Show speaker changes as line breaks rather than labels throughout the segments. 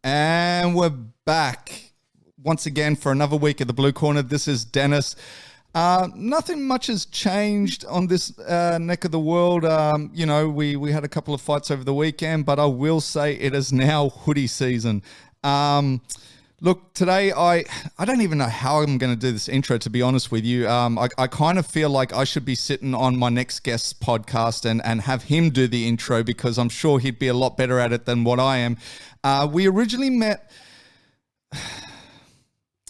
And we're back once again for another week at the Blue Corner. This is Dennis. Nothing much has changed on this neck of the world. We had a couple of fights over the weekend, but I will say it is now hoodie season. Look, today I don't even know how I'm going to do this intro, to be honest with you. I kind of feel like I should be sitting on my next guest's podcast and have him do the intro, because I'm sure he'd be a lot better at it than what I am. We originally met,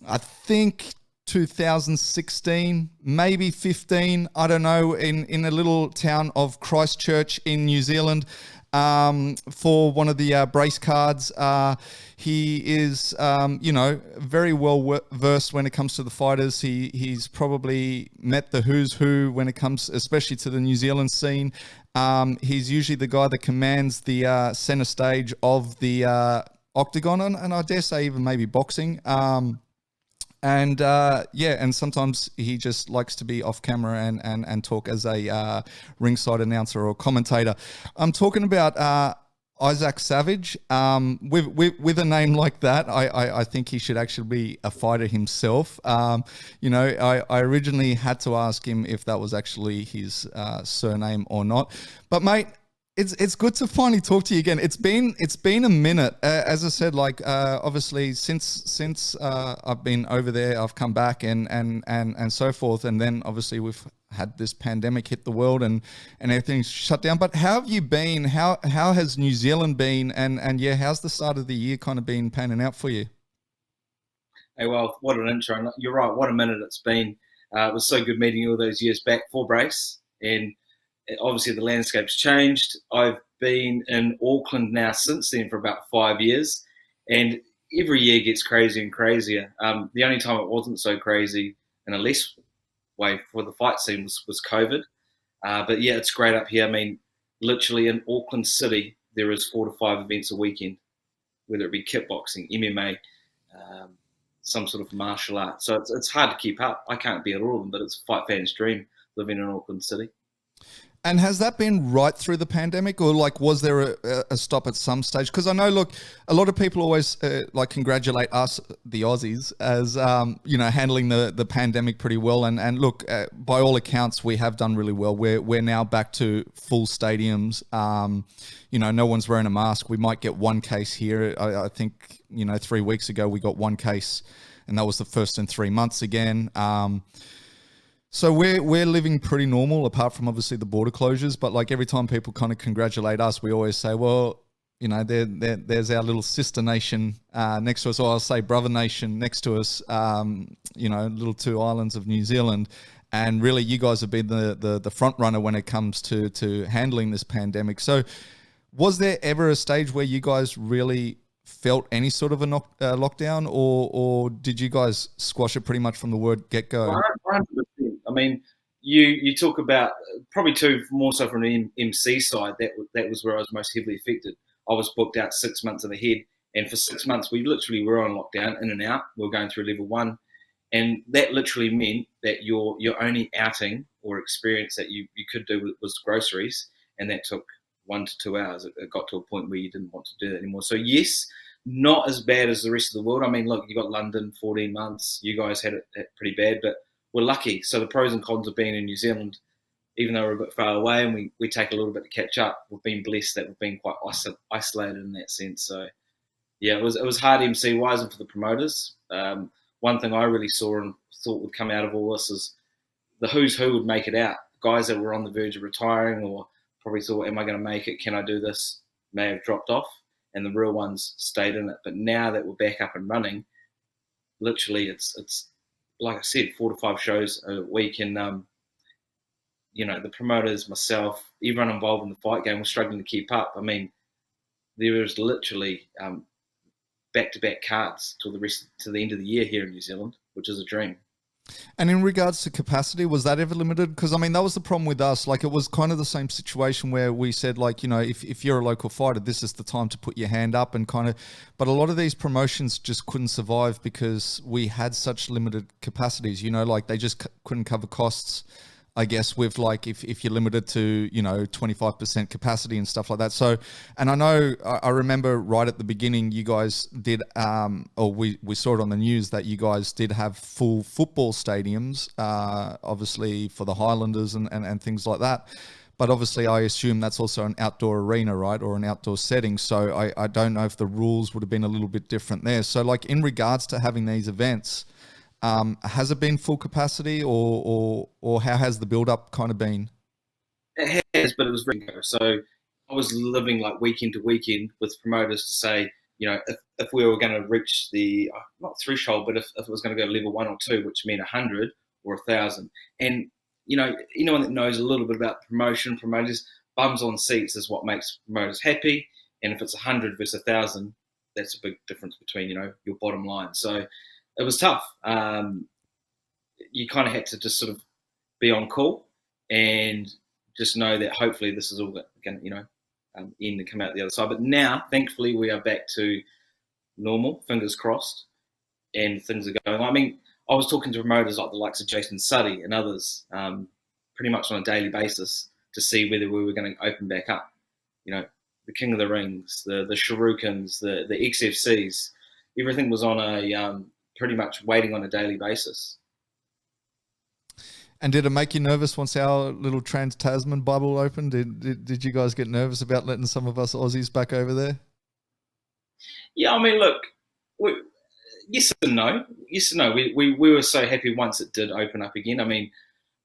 I think, 2016, maybe 15, I don't know, in a little town of Christchurch in New Zealand, for one of the brace cards. He is, very well versed when it comes to the fighters. He's probably met the who's who when it comes, especially to the New Zealand scene. He's usually the guy that commands the center stage of the octagon, and I dare say even maybe boxing. And sometimes he just likes to be off camera and talk as a ringside announcer or commentator. I'm talking about Isaac Savage. With a name like that, I think he should actually be a fighter himself. I originally had to ask him if that was actually his surname or not. But mate, it's good to finally talk to you again. It's been a minute. As I said, obviously since I've been over there, I've come back and so forth, and then obviously we've had this pandemic hit the world and everything's shut down. But how have you been? How has New Zealand been? And how's the start of the year kind of been panning out for you?
Hey, well, what an intro. And you're right, what a minute it's been. It was so good meeting you all those years back for Brace, and obviously the landscape's changed. I've been in Auckland now since then for about 5 years, and every year gets crazier and crazier. The only time it wasn't so crazy in a less way for the fight scene was COVID. But yeah, it's great up here. I mean, literally in Auckland City, there is 4 to 5 events a weekend, whether it be kickboxing, MMA, some sort of martial art. So it's hard to keep up. I can't be at all of them, but it's a fight fan's dream living in Auckland City.
And has that been right through the pandemic, or was there a stop at some stage? Because I know, look, a lot of people always congratulate us, the Aussies, as handling the pandemic pretty well. And look, by all accounts, we have done really well. We're now back to full stadiums. No one's wearing a mask. We might get one case here. I think 3 weeks ago we got one case, and that was the first in 3 months again. So we're living pretty normal, apart from obviously the border closures. But every time people kind of congratulate us, we always say, well, there's our little sister nation next to us, or I'll say brother nation next to us. Little two islands of New Zealand, and really, you guys have been the front runner when it comes to handling this pandemic. So, was there ever a stage where you guys really felt any sort of a lockdown, or did you guys squash it pretty much from the word get-go?
100%. I mean, you talk about probably two more so from the MC side. That was where I was most heavily affected. I was booked out 6 months ahead, and for 6 months we literally were on lockdown, in and out. We were going through level 1, and that literally meant that your only outing or experience that you could do was groceries, and that took 1 to 2 hours. It got to a point where you didn't want to do that anymore. So yes, not as bad as the rest of the world. I mean, look, you got London, 14 months. You guys had it pretty bad, but we're lucky. So the pros and cons of being in New Zealand, even though we're a bit far away and we take a little bit to catch up, we've been blessed that we've been quite isolated in that sense. So yeah, it was hard MC-wise and for the promoters. One thing I really saw and thought would come out of all this is the who's who would make it out. Guys that were on the verge of retiring or probably thought, am I going to make it? Can I do this? May have dropped off, and the real ones stayed in it. But now that we're back up and running, literally it's like I said, 4 to 5 shows a week, and the promoters, myself, everyone involved in the fight game was struggling to keep up. I mean, there was literally back-to-back cards to the end of the year here in New Zealand, which is a dream.
And in regards to capacity, was that ever limited? Because, I mean, that was the problem with us. Like, it was kind of the same situation where we said, like, you know, if you're a local fighter, this is the time to put your hand up and kind of... But a lot of these promotions just couldn't survive because we had such limited capacities, you know, like they just couldn't cover costs. I guess, with like if you're limited to 25% capacity and stuff like that. So, and I know I remember right at the beginning you guys did, or we saw it on the news that you guys did have full football stadiums, obviously for the Highlanders and things like that. But obviously, I assume that's also an outdoor arena, right, or an outdoor setting. So I don't know if the rules would have been a little bit different there. So, like in regards to having these events, has it been full capacity, or how has the build up kind of been?
It has, but it was very good. So I was living like weekend to weekend with promoters to say, if we were going to reach the not threshold, but if it was going to go to level 1 or 2, which meant 100 or 1,000, and anyone that knows a little bit about promoters, bums on seats is what makes promoters happy. And if it's 100 versus 1,000, that's a big difference between, your bottom line. So it was tough. You kind of had to just sort of be on call and just know that hopefully this is all going to, end and come out the other side. But now, thankfully, we are back to normal, fingers crossed, and things are going. I mean, I was talking to promoters like the likes of Jason Suddy and others pretty much on a daily basis to see whether we were going to open back up. The King of the Rings, the Shurikens, the XFCs, everything was on a pretty much waiting on a daily basis.
And did it make you nervous once our little Trans-Tasman bubble opened? Did you guys get nervous about letting some of us Aussies back over there?
Yeah, I mean, look, yes and no. Yes and no. We were so happy once it did open up again. I mean,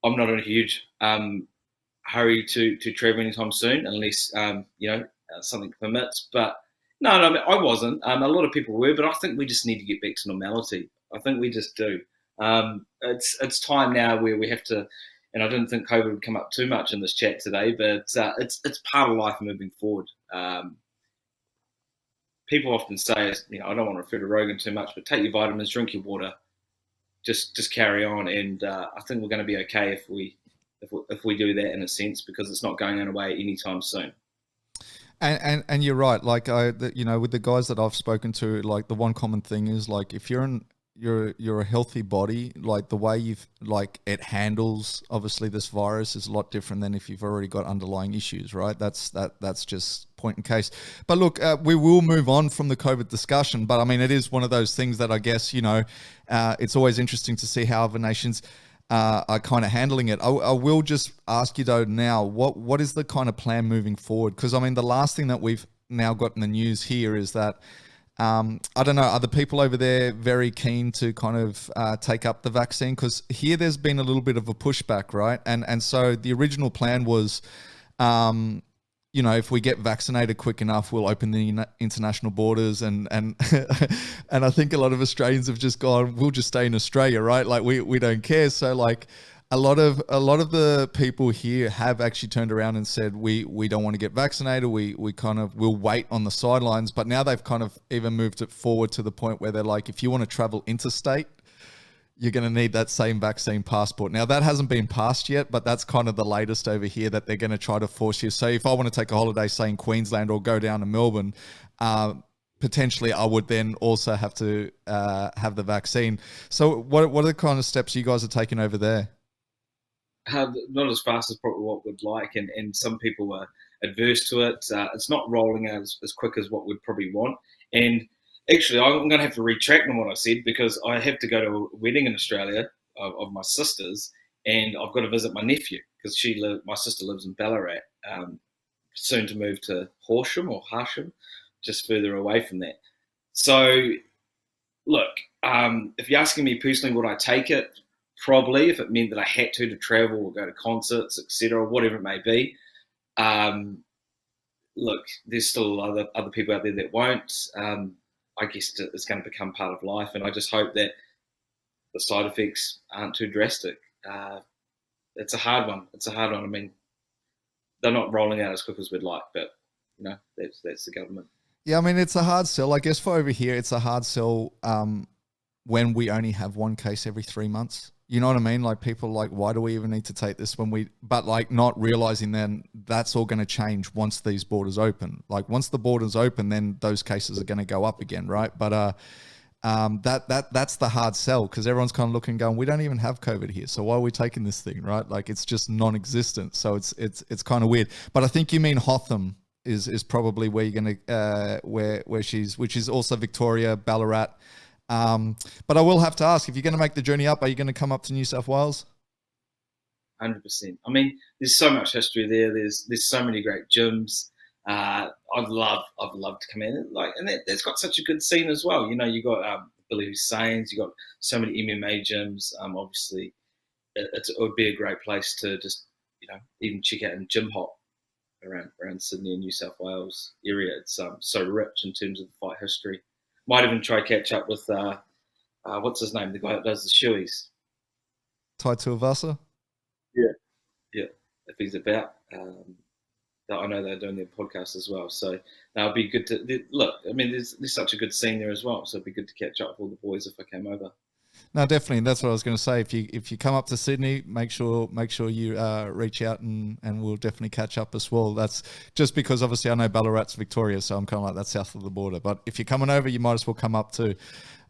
I'm not in a huge hurry to travel anytime soon, unless something permits. But no, I mean, I wasn't. A lot of people were, but I think we just need to get back to normality. I think we just do. It's time now where we have to, and I didn't think COVID would come up too much in this chat today, but it's part of life moving forward. People often say, I don't want to refer to Rogan too much, but take your vitamins, drink your water, just carry on, and I think we're going to be okay if we do that in a sense, because it's not going away anytime soon.
And you're right. Like with the guys that I've spoken to, like the one common thing is like if you're a healthy body, like the way it handles obviously this virus is a lot different than if you've already got underlying issues, right? That's just point in case. But look, we will move on from the COVID discussion, but I mean it is one of those things that I guess it's always interesting to see how other nations are kind of handling it. I will just ask you though now, what is the kind of plan moving forward? Because I mean the last thing that we've now got in the news here is that I don't know, are the people over there very keen to kind of take up the vaccine? Because here there's been a little bit of a pushback, right? And so the original plan was, if we get vaccinated quick enough, we'll open the international borders. And and I think a lot of Australians have just gone, we'll just stay in Australia, right? Like we don't care. So like a lot of the people here have actually turned around and said we don't want to get vaccinated. We kind of will wait on the sidelines. But now they've kind of even moved it forward to the point where they're like, if you want to travel interstate, you're going to need that same vaccine passport. Now that hasn't been passed yet, but that's kind of the latest over here that they're going to try to force you. So if I want to take a holiday, say in Queensland or go down to Melbourne, potentially I would then also have to have the vaccine. So what are the kind of steps you guys are taking over there?
Not as fast as probably what we'd like, and some people are adverse to it. It's not rolling out as quick as what we'd probably want. And actually, I'm going to have to retract on what I said, because I have to go to a wedding in Australia of my sister's, and I've got to visit my nephew, because my sister lives in Ballarat, soon to move to Horsham, just further away from that. So, look, if you're asking me personally, would I take it? Probably, if it meant that I had to travel or go to concerts, etc., whatever it may be. Look, there's still other people out there that won't. I guess it's going to become part of life, and I just hope that the side effects aren't too drastic. It's a hard one. I mean, they're not rolling out as quick as we'd like, but that's the government.
Yeah, I mean, it's a hard sell. I guess for over here, it's a hard sell when we only have one case every 3 months. You know what I mean? Like people like, why do we even need to take this but like not realizing then that's all going to change once these borders open. Like once the borders open, then those cases are going to go up again, right? But that's the hard sell, because everyone's kind of looking and going, we don't even have COVID here, so why are we taking this thing, right? Like, it's just non-existent. So it's kind of weird. But I think you mean Hotham is probably where you're gonna where she's, which is also Victoria, Ballarat. But I will have to ask, if you're going to make the journey up, are you going to come up to New South Wales?
100%. I mean, there's so much history there. There's so many great gyms. I'd love to come in, like, and it's got such a good scene as well. You know, you got Billy Hussein's, you got so many MMA gyms. Obviously, it would be a great place to just, you know, even check out and gym hop around Sydney and New South Wales area. It's so rich in terms of the fight history. Might even try catch up with what's his name, the guy that does the shoeies.
Tai Tuivasa?
Yeah, if he's about. I know they're doing their podcast as well, so that'll be good to look. I mean, there's such a good scene there as well, so it'd be good to catch up with all the boys if I came over.
No, definitely. And that's what I was going to say. If you come up to Sydney, make sure you reach out and we'll definitely catch up as well. That's just because obviously I know Ballarat's Victoria, so I'm kind of like that south of the border. But if you're coming over, you might as well come up too.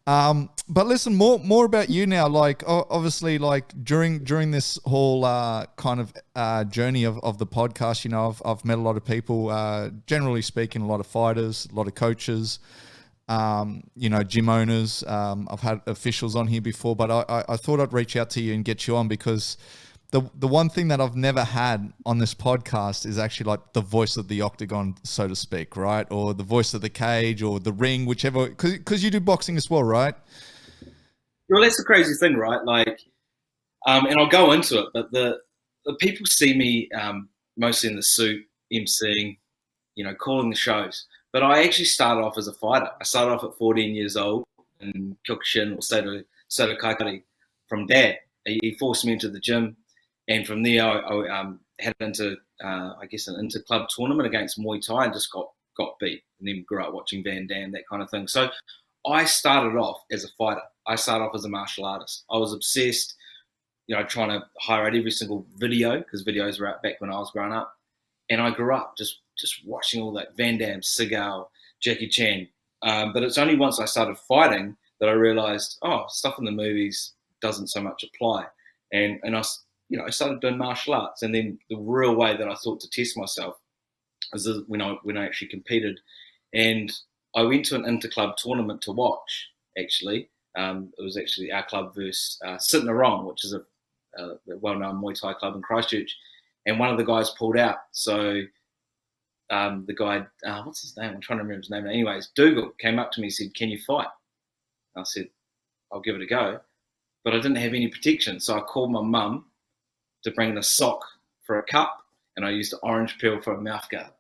But listen, more about you now. Like, obviously, like during this whole kind of journey of the podcast, you know, I've met a lot of people. Generally speaking, a lot of fighters, a lot of coaches. You know, gym owners. I've had officials on here before, but I thought I'd reach out to you and get you on, because the one thing that I've never had on this podcast is actually like the voice of the octagon, so to speak, right? Or the voice of the cage or the ring, whichever, because you do boxing as well, right?
Well, that's the crazy thing, right? Like, and I'll go into it, but the people see me mostly in the suit, emceeing, you know, calling the shows. But I actually started off as a fighter. I started off at 14 years old in Kyokushin or Soto Kaikari from Dad. He forced me into the gym. And from there, I had into, I guess, an inter-club tournament against Muay Thai and just got beat. And then grew up watching Van Damme, that kind of thing. So I started off as a fighter. I started off as a martial artist. I was obsessed, you know, trying to highlight every single video, because videos were out back when I was growing up. And I grew up just watching all that Van Damme, Seagal, Jackie Chan. But it's only once I started fighting that I realized, stuff in the movies doesn't so much apply. And I started doing martial arts. And then the real way that I thought to test myself was when I actually competed. And I went to an inter-club tournament to watch, actually. It was actually our club versus Sitnarong, which is a well-known Muay Thai club in Christchurch. And one of the guys pulled out. So the guy, what's his name? I'm trying to remember his name. Anyways, Dougal came up to me and said, "Can you fight?" I said, "I'll give it a go." But I didn't have any protection. So I called my mum to bring in a sock for a cup, and I used an orange peel for a mouth guard.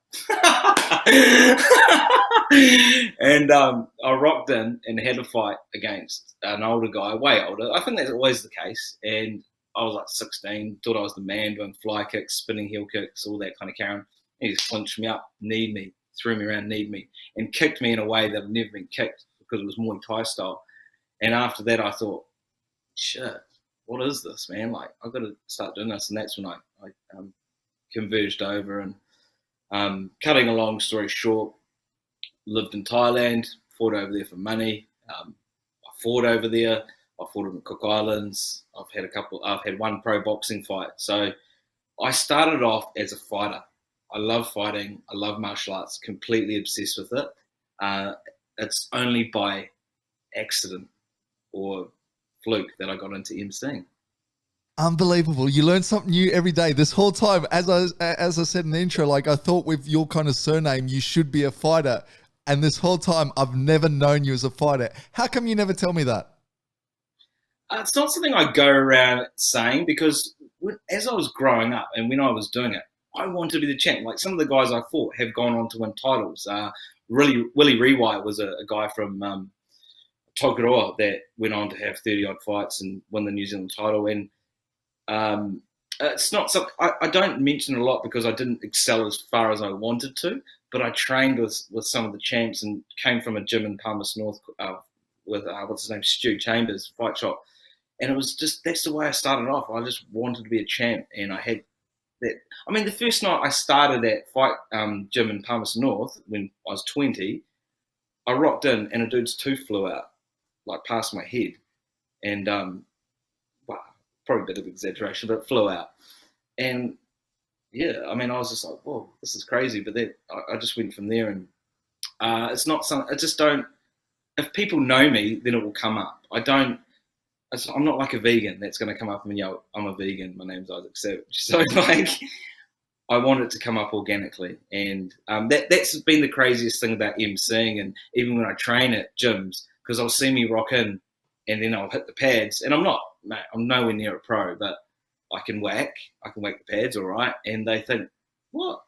And I rocked in and had a fight against an older guy, way older. I think that's always the case. And I was like 16, thought I was the man, doing fly kicks, spinning heel kicks, all that kind of carrying. He just clinched me up, kneed me, threw me around, kneed me, and kicked me in a way that I've never been kicked, because it was Muay Thai style. And after that, I thought, shit, what is this, man? Like, I've got to start doing this. And that's when I converged over. And cutting a long story short, lived in Thailand, fought over there for money. I fought over there. I fought in the Cook Islands. I've had one pro boxing fight. So I started off as a fighter. I love fighting. I love martial arts, completely obsessed with it. It's only by accident or fluke that I got into emceeing.
Unbelievable. You learn something new every day. This whole time, as I said in the intro, like, I thought with your kind of surname, you should be a fighter. And this whole time, I've never known you as a fighter. How come you never tell me that?
It's not something I go around saying, because as I was growing up and when I was doing it, I wanted to be the champ. Like, some of the guys I fought have gone on to win titles. Willie Rewire was a guy from Tokoroa that went on to have 30-odd fights and win the New Zealand title. And it's not something I don't mention a lot, because I didn't excel as far as I wanted to, but I trained with some of the champs and came from a gym in Palmerston North with what's his name, Stu Chambers, Fight Shop. And it was just, that's the way I started off. I just wanted to be a champ, and I had that. I mean, the first night I started at Fight gym in Palmerston North when I was 20, I rocked in and a dude's tooth flew out. like past my head, and well, probably a bit of exaggeration, but it flew out. And yeah, I mean, I was just like, whoa, this is crazy. But then I just went from there, and it's not something. I just don't. If people know me, then it will come up. I'm not like a vegan that's going to come up and yell, I'm a vegan, my name's Isaac Savage. So like, I want it to come up organically. And that's been the craziest thing about emceeing, and even when I train at gyms, because they'll see me rock in and then I'll hit the pads, and I'm nowhere near a pro, but I can whack the pads all right, and they think, what?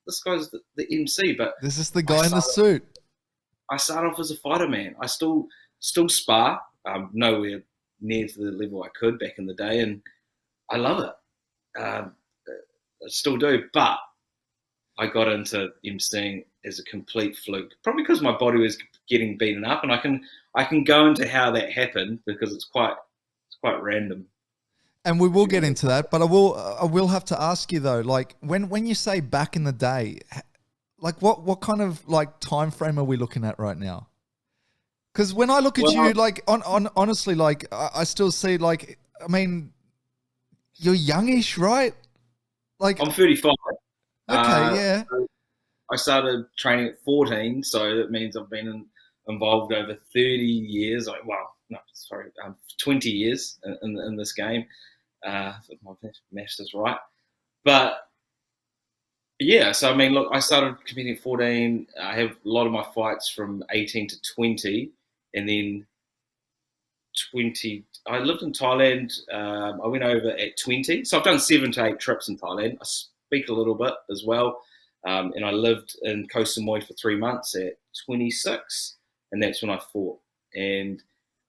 This guy's the MC, but
this is the guy in the suit.
I started off as a fighter, man. I still spar, nowhere near to the level I could back in the day, and I love it. I still do, but I got into emceeing as a complete fluke, probably because my body was getting beaten up, and I can go into how that happened because it's quite random.
And we will get into that, but I will have to ask you though, like when you say back in the day, like what kind of like time frame are we looking at right now? Because when I look at you, like honestly, like I still see, like, I mean, you're youngish, right? Like
I'm 35.
Okay, yeah.
I started training at 14, so that means I've been involved over 30 years. 20 years in this game. If my maths is right. But yeah, so I mean, look, I started competing at 14. I have a lot of my fights from 18 to 20, and then 20. I lived in Thailand. I went over at 20, so I've done 7 to 8 trips in Thailand. I speak a little bit as well, and I lived in Koh Samui for 3 months at 26, and that's when I fought. And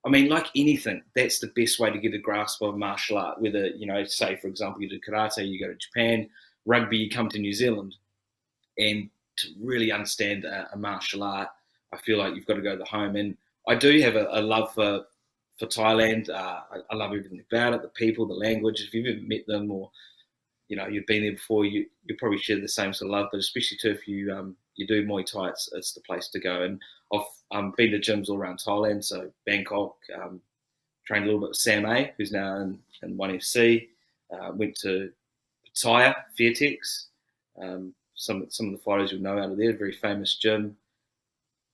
I mean, like anything, that's the best way to get a grasp of martial art. Whether, say, for example, you do karate, you go to Japan, rugby, you come to New Zealand. And to really understand a martial art, I feel like you've got to go to the home. And I do have a love for Thailand. I love everything about it, the people, the language. If you've ever met them or, you've been there before, you probably share the same sort of love. But especially too, if you do Muay Thai, it's the place to go. And I've been to gyms all around Thailand, so Bangkok, trained a little bit with Sam A, who's now in 1FC. Went to Pattaya, Fairtex. Some of the fighters you'll know out of there, very famous gym.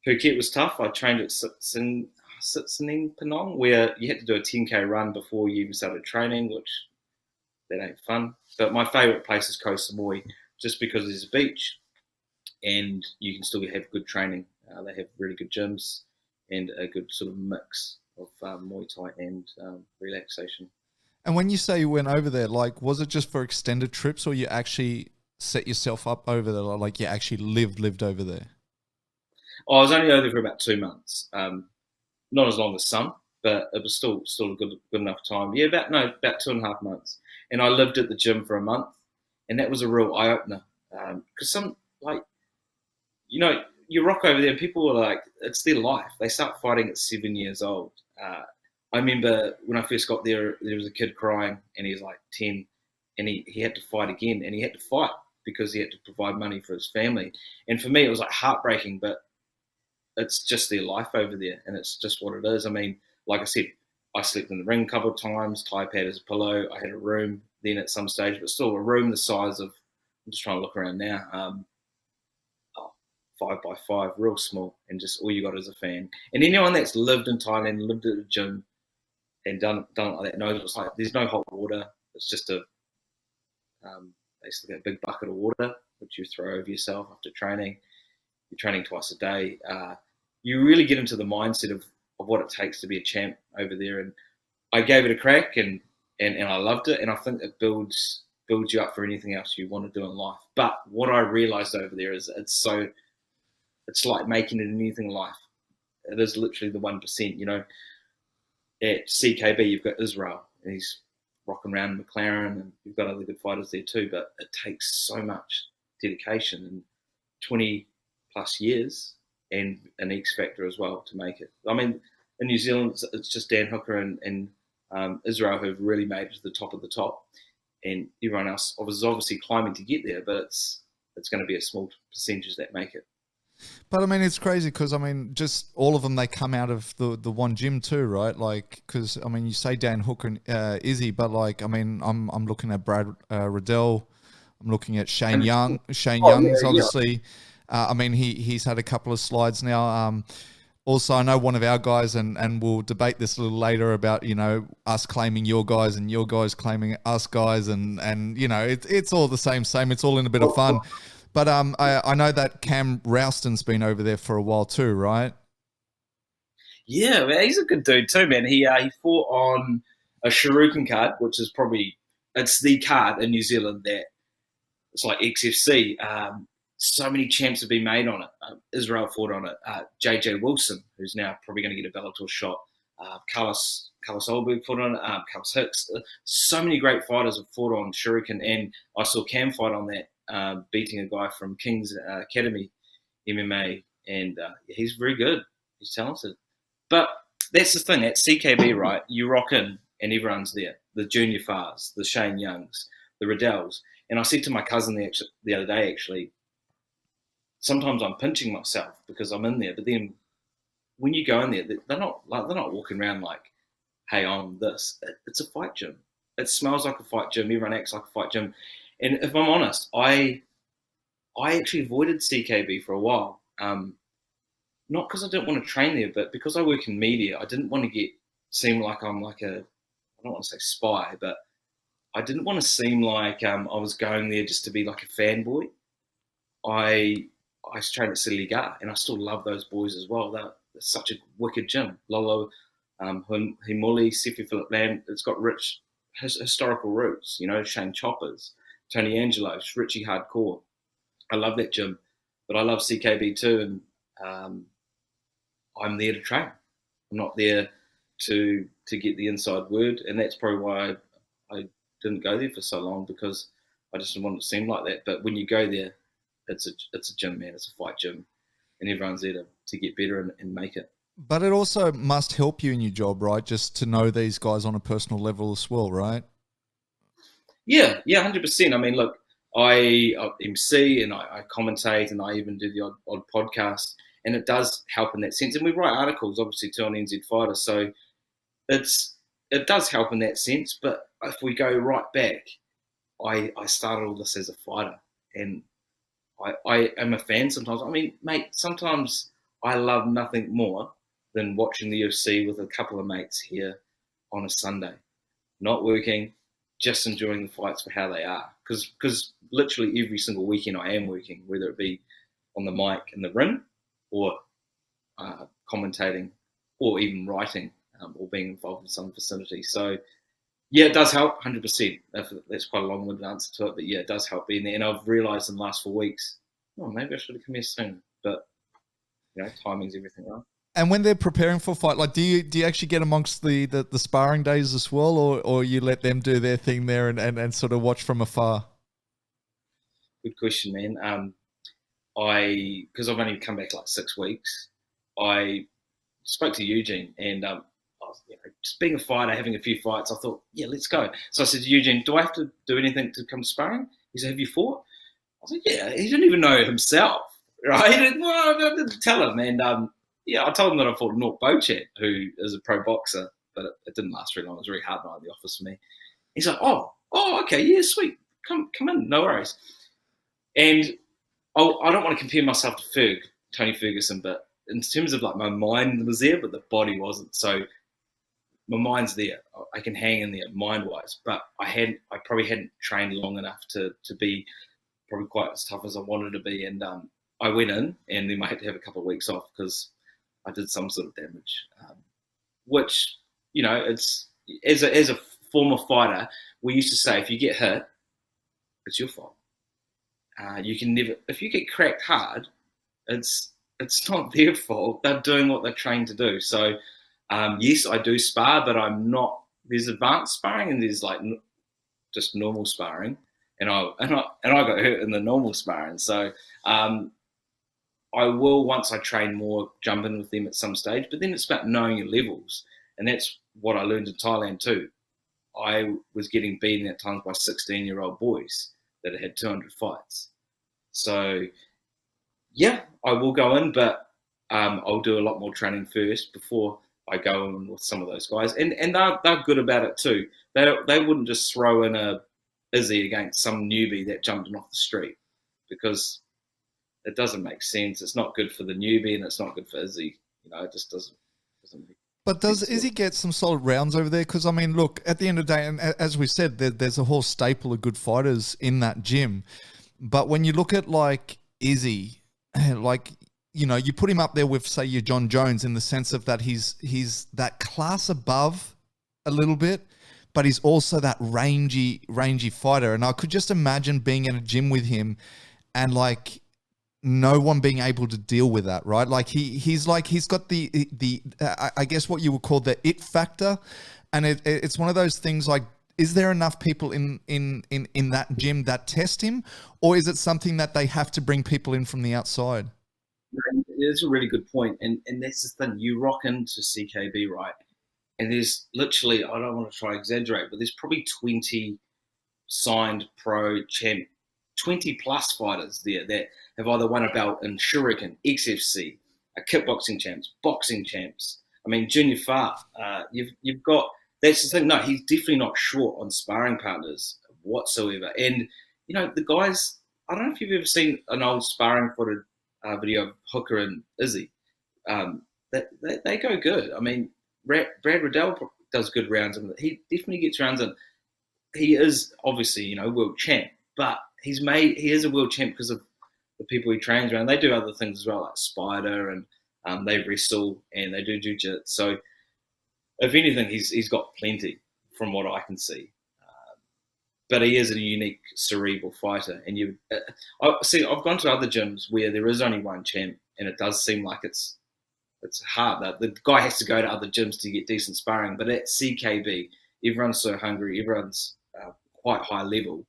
Phuket was tough. I trained at Sitsin Penong, where you had to do a 10K run before you even started training, which that ain't fun. But my favourite place is Koh Samui, just because there's a beach and you can still have good training. They have really good gyms and a good sort of mix of Muay Thai and relaxation.
And when you say you went over there, like, was it just for extended trips, or you actually set yourself up over there? Like, you actually lived over there?
I was only over there for about 2 months. Not as long as some, but it was still a good enough time. Yeah, about 2.5 months. And I lived at the gym for a month, and that was a real eye opener. Because you rock over there, and people were like, it's their life. They start fighting at 7 years old. I remember when I first got there was a kid crying, and he was like 10, and he had to fight again, and he had to fight because he had to provide money for his family. And for me, it was like heartbreaking, but it's just their life over there, and it's just what it is. I mean, like I said, I slept in the ring a couple of times, Thai pad as a pillow. I had a room then at some stage, but still a room the size of, I'm just trying to look around now, 5 by 5, real small, and just all you got is a fan. And anyone that's lived in Thailand, lived at a gym, and done it like that knows it's like there's no hot water. It's just basically a big bucket of water which you throw over yourself after training. You're training twice a day. You really get into the mindset of what it takes to be a champ over there. And I gave it a crack, and I loved it. And I think it builds you up for anything else you want to do in life. But what I realized over there is it's like making it in anything in life. It is literally the 1%. At CKB, you've got Israel, and he's rocking around McLaren, and you've got other good fighters there too. But it takes so much dedication and 20 plus years and an X factor as well to make it. I mean, in New Zealand, it's just Dan Hooker and Israel who've really made it to the top of the top, and everyone else is obviously climbing to get there. But it's going to be a small percentage that make it.
But I mean, it's crazy because I mean, just all of them, they come out of the one gym too, right? Like, because I mean, you say Dan Hooker and Izzy, but like, I mean, I'm looking at Brad Riddell, I'm looking at Shane
And
Young. Shane
oh
Young's
yeah,
obviously, I mean, he's had a couple of slides now. Also, I know one of our guys, and we'll debate this a little later about, you know, us claiming your guys and your guys claiming us guys, and you know, it's all the same. It's all in a bit of fun. But I know that Cam Rouston's been over there for a while too, right?
yeah, man, he's a good dude too, man. He fought on a Shuriken card, which is probably it's the card in New Zealand that it's like XFC. So many champs have been made on it. Israel fought on it. JJ Wilson, who's now probably going to get a Bellator shot. Carlos Olberg fought on it. Carlos Hicks. So many great fighters have fought on Shuriken, and I saw Cam fight on that, beating a guy from King's Academy MMA, and he's very good. He's talented. But that's the thing. At CKB, right, you rock in and everyone's there. The Junior Fars, the Shane Youngs, the Riddells. And I said to my cousin the other day, actually, sometimes I'm pinching myself because I'm in there. But then when you go in there, they're not walking around like, hey, I'm this. It's a fight gym. It smells like a fight gym. Everyone acts like a fight gym. And if I'm honest, I actually avoided CKB for a while. Not because I didn't want to train there, but because I work in media, I didn't want to seem like I'm like I don't want to say spy, but I didn't want to seem like I was going there just to be like a fanboy. I trained at City Liga, and I still love those boys as well. They're such a wicked gym. Lolo, Himuli, Sifi Philip Lamb. It's got rich historical roots. You know, Shane Choppers, Tony Angelo, Richie Hardcore. I love that gym, but I love CKB too, and I'm there to train. I'm not there to get the inside word, and that's probably why I didn't go there for so long, because I just didn't want it to seem like that. But when you go there, it's a gym, man. It's a fight gym, and everyone's there to get better and make it.
But it also must help you in your job, right? Just to know these guys on a personal level as well, right?
Yeah, 100%. I mean, look, I MC and I commentate, and I even do the odd podcast, and it does help in that sense. And we write articles, obviously, too, on NZ Fighter, so it does help in that sense. But if we go right back, I started all this as a fighter, and I am a fan sometimes. I mean, mate, sometimes I love nothing more than watching the UFC with a couple of mates here on a Sunday, not working, just enjoying the fights for how they are. Because literally every single weekend I am working, whether it be on the mic in the ring, or commentating, or even writing, or being involved in some vicinity. So yeah, it does help, 100%. That's quite a long-winded answer to it, but yeah, it does help being there. And I've realised in the last 4 weeks, maybe I should have come here soon. But you know, timing's everything, right?
And when they're preparing for a fight, like, do you actually get amongst the sparring days as well, or you let them do their thing there and sort of watch from afar?
Good question, man. Because I've only come back like 6 weeks, I spoke to Eugene, and I was, just being a fighter, having a few fights, I thought, yeah, let's go. So I said to Eugene, do I have to do anything to come to sparring? He said, have you fought? I was like, yeah. He didn't even know himself, right? I didn't tell him. And yeah, I told him that I fought Nort Bochet, who is a pro boxer, but it didn't last very long. It was a very hard night in the office for me. He's like, oh, okay, yeah, sweet. Come in, no worries. And I don't want to compare myself to Tony Ferguson, but in terms of like my mind was there, but the body wasn't. So my mind's there. I can hang in there mind-wise, but I probably hadn't trained long enough to be probably quite as tough as I wanted to be. And I went in, and then I had to have a couple of weeks off because I did some sort of damage, which, you know, it's as a former fighter, we used to say, if you get hit, it's your fault. You can never, if you get cracked hard, it's not their fault. They're doing what they're trained to do. So yes, I do spar, but I'm not. There's advanced sparring, and there's like just normal sparring, and I got hurt in the normal sparring. So I will, once I train more, jump in with them at some stage. But then it's about knowing your levels, and that's what I learned in Thailand too. I was getting beaten at times by 16-year-old boys that had 200 fights. So Yeah, I will go in, but I'll do a lot more training first before I go in with some of those guys, and they're good about it too. They wouldn't just throw in a Izzy against some newbie that jumped in off the street, because it doesn't make sense. It's not good for the newbie, and it's not good for Izzy. It just doesn't make
But
sense
does
at all.
Izzy get some solid rounds over there? Because, I mean, look, at the end of the day, and as we said, there's a whole staple of good fighters in that gym. But when you look at, like, Izzy, like, you put him up there with, say, your John Jones, in the sense of that he's that class above a little bit, but he's also that rangy fighter. And I could just imagine being in a gym with him and, like, no one being able to deal with that, right? Like he's got the I guess what you would call the it factor, and it's one of those things like, is there enough people in that gym that test him, or is it something that they have to bring people in from the outside?
It's a really good point, and that's the thing. You rock into CKB, right? And there's literally, I don't want to try to exaggerate, but there's probably 20 signed pro champ, 20 plus fighters there that have either won a belt in Shuriken, XFC, kickboxing champs, boxing champs. I mean, Junior Far, you've got, that's the thing. No, he's definitely not short on sparring partners whatsoever. And, the guys, I don't know if you've ever seen an old sparring footage video of Hooker and Izzy. They go good. I mean, Brad Riddell does good rounds, and he definitely gets rounds in. He is obviously, world champ, but he is a world champ because of the people he trains around. They do other things as well, like Spider, and they wrestle and they do jiu-jitsu. So if anything, he's got plenty from what I can see. But he is a unique cerebral fighter. And I've gone to other gyms where there is only one champ, and it does seem like it's hard. That the guy has to go to other gyms to get decent sparring. But at CKB, everyone's so hungry, everyone's quite high level.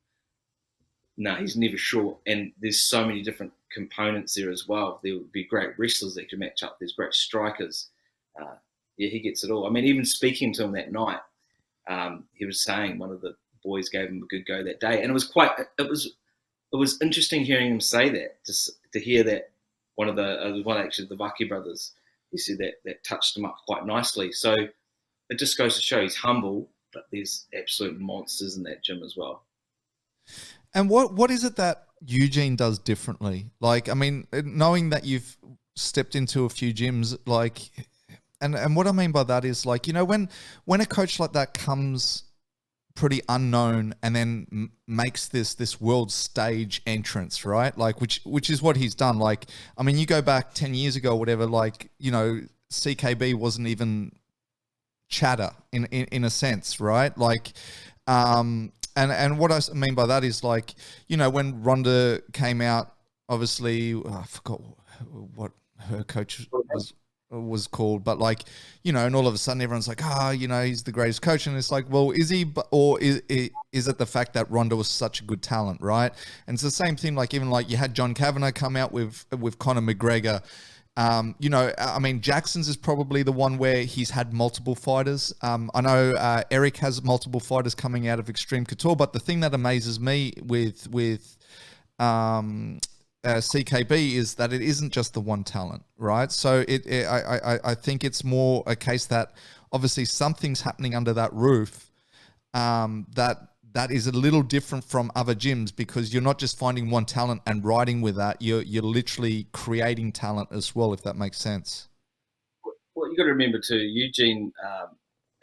No, he's never short, and there's so many different components there as well. There would be great wrestlers that can match up. There's great strikers. He gets it all. I mean, even speaking to him that night, he was saying one of the boys gave him a good go that day, and it was interesting hearing him say that, to hear that one of the Vaki brothers, he said that touched him up quite nicely. So it just goes to show he's humble, but there's absolute monsters in that gym as well.
And what is it that Eugene does differently? Like, I mean, knowing that you've stepped into a few gyms, like, and what I mean by that is, like, when a coach like that comes pretty unknown and then makes this world stage entrance, right? Like, which is what he's done. Like, I mean, you go back 10 years ago, or whatever, like, CKB wasn't even chatter in a sense, right? Like, and what I mean by that is, like, when Ronda came out, obviously, I forgot what her coach was called, but, like, and all of a sudden everyone's like, he's the greatest coach, and it's like, well, is he? Or is it the fact that Ronda was such a good talent, right? And it's the same thing. Like, even like you had John Kavanagh come out with Conor McGregor. I mean, Jackson's is probably the one where he's had multiple fighters. I know Eric has multiple fighters coming out of Extreme Couture, but the thing that amazes me with CKB is that it isn't just the one talent, right? So I think it's more a case that obviously something's happening under that roof that is a little different from other gyms, because you're not just finding one talent and riding with that. You're literally creating talent as well, if that makes sense.
Well, you got to remember too, Eugene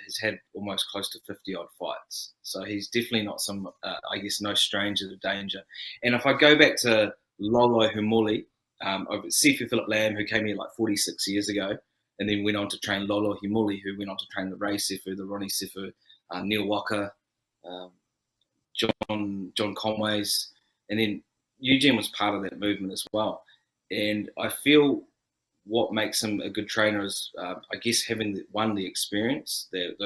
has had almost close to 50 odd fights, so he's definitely not some, I guess, no stranger to danger. And if I go back to Lolo Humuli, Sifu Philip Lamb, who came here like 46 years ago, and then went on to train Lolo Humuli, who went on to train the Ray Sifu, the Ronnie Sifu, Neil Walker, John Conway's, and then Eugene was part of that movement as well. And I feel what makes him a good trainer is, I guess, having the experience, that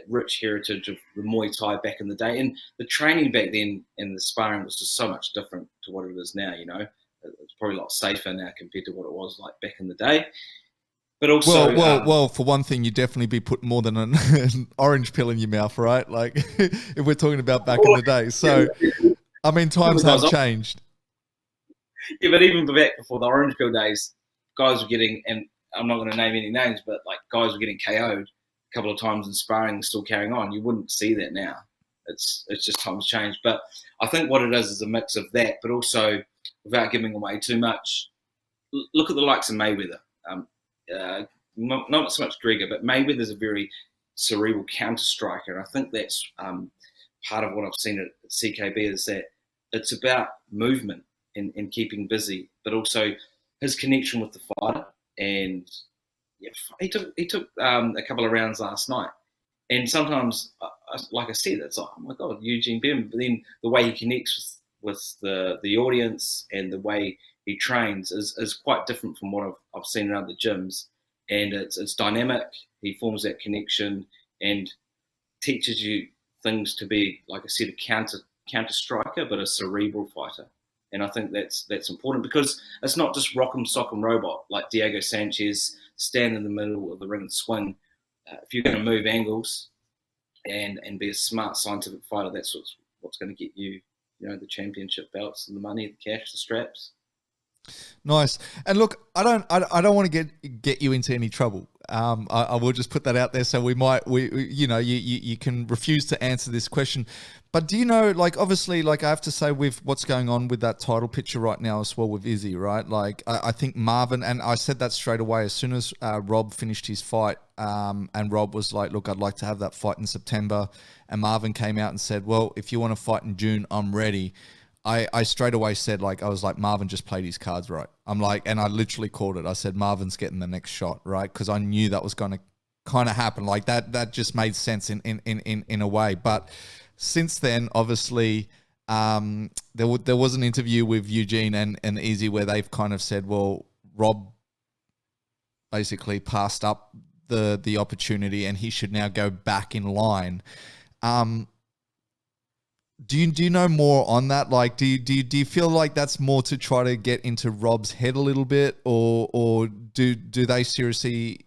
rich heritage of the Muay Thai back in the day, and the training back then and the sparring was just so much different to what it is now. It's probably a lot safer now compared to what it was like back in the day. But also,
well, for one thing, you definitely be putting more than an orange pill in your mouth, right? Like, if we're talking about back in the day. So, I mean, times have changed.
Yeah, but even back before the orange pill days, guys were getting, and I'm not going to name any names, but like guys were getting KO'd a couple of times in sparring and still carrying on. You wouldn't see that now. It's just times changed. But I think what it is a mix of that, but also without giving away too much. Look at the likes of Mayweather. Not so much Gregor, but Mayweather's a very cerebral counter striker, and I think that's part of what I've seen at CKB is that it's about movement and keeping busy, but also his connection with the fighter. And yeah, he took a couple of rounds last night, and sometimes, like I said, it's like, oh my god, Eugene Bim. But then the way he connects with the audience and the way he trains is quite different from what I've seen in other gyms, and it's dynamic. He forms that connection and teaches you things to be, like I said, a counter striker, but a cerebral fighter. And I think that's important because it's not just rock'em sock'em robot like Diego Sanchez, stand in the middle of the ring and swing. If you're going to move angles and be a smart scientific fighter, that's what's going to get you, the championship belts and the money, the cash, the straps.
Nice. And look, I don't want to get you into any trouble. I will just put that out there. So you can refuse to answer this question. But do you know, like, obviously, like I have to say with what's going on with that title picture right now as well with Izzy, right? Like, I think Marvin, and I said that straight away as soon as Rob finished his fight, and Rob was like, look, I'd like to have that fight in September. And Marvin came out and said, well, if you want to fight in June, I'm ready. I straight away said, like, I was like, Marvin just played his cards right. I'm like, and I literally called it. I said, Marvin's getting the next shot, right? Because I knew that was going to kind of happen. Like that just made sense in a way. But since then, obviously, there was an interview with Eugene and Izzy where they've kind of said, well, Rob basically passed up the opportunity and he should now go back in line. Do you know more on that? Like, do you feel like that's more to try to get into Rob's head a little bit, or are they seriously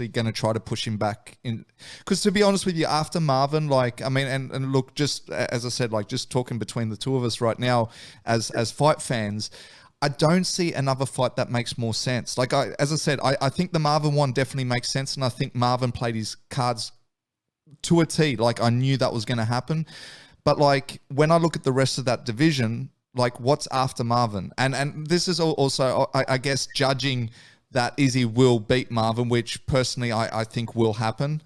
going to try to push him back in? Because to be honest with you, after Marvin, like, I mean, and look, just as I said, like, just talking between the two of us right now as fight fans, I don't see another fight that makes more sense. Like, as I said, I think the Marvin one definitely makes sense, and I think Marvin played his cards to a T. Like, I knew that was going to happen. But like when I look at the rest of that division, like what's after Marvin? And this is also, I guess, judging that Izzy will beat Marvin, which personally I think will happen.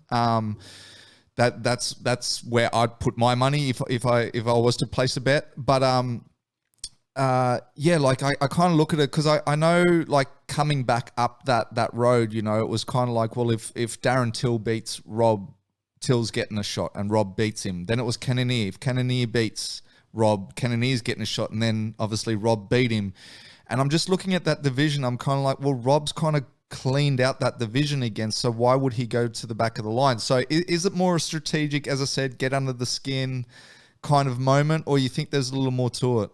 That's where I'd put my money if I was to place a bet. But yeah, like I kind of look at it because I know like coming back up that road, it was kind of like, well, if Darren Till beats Rob, Till's getting a shot and Rob beats him. Then it was Cannonier. If Cannonier beats Rob, Cannonier's getting a shot, and then obviously Rob beat him. And I'm just looking at that division. I'm kind of like, well, Rob's kind of cleaned out that division again, so why would he go to the back of the line? So is it more a strategic, as I said, get under the skin kind of moment, or you think there's a little more to it?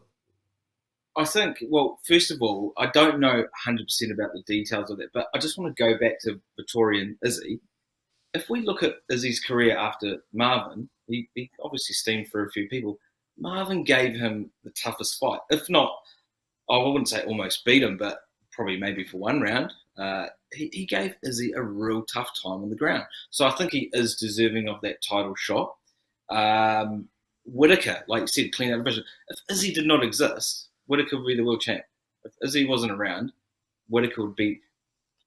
I think, well, first of all, I don't know 100% about the details of that, but I just want to go back to Vittori and Izzy. If we look at Izzy's career after Marvin, he obviously steamed for a few people. Marvin gave him the toughest fight. If not, I wouldn't say almost beat him, but probably maybe for one round. He gave Izzy a real tough time on the ground. So I think he is deserving of that title shot. Whittaker, like you said, clean out division. If Izzy did not exist, Whittaker would be the world champ. If Izzy wasn't around, Whittaker would beat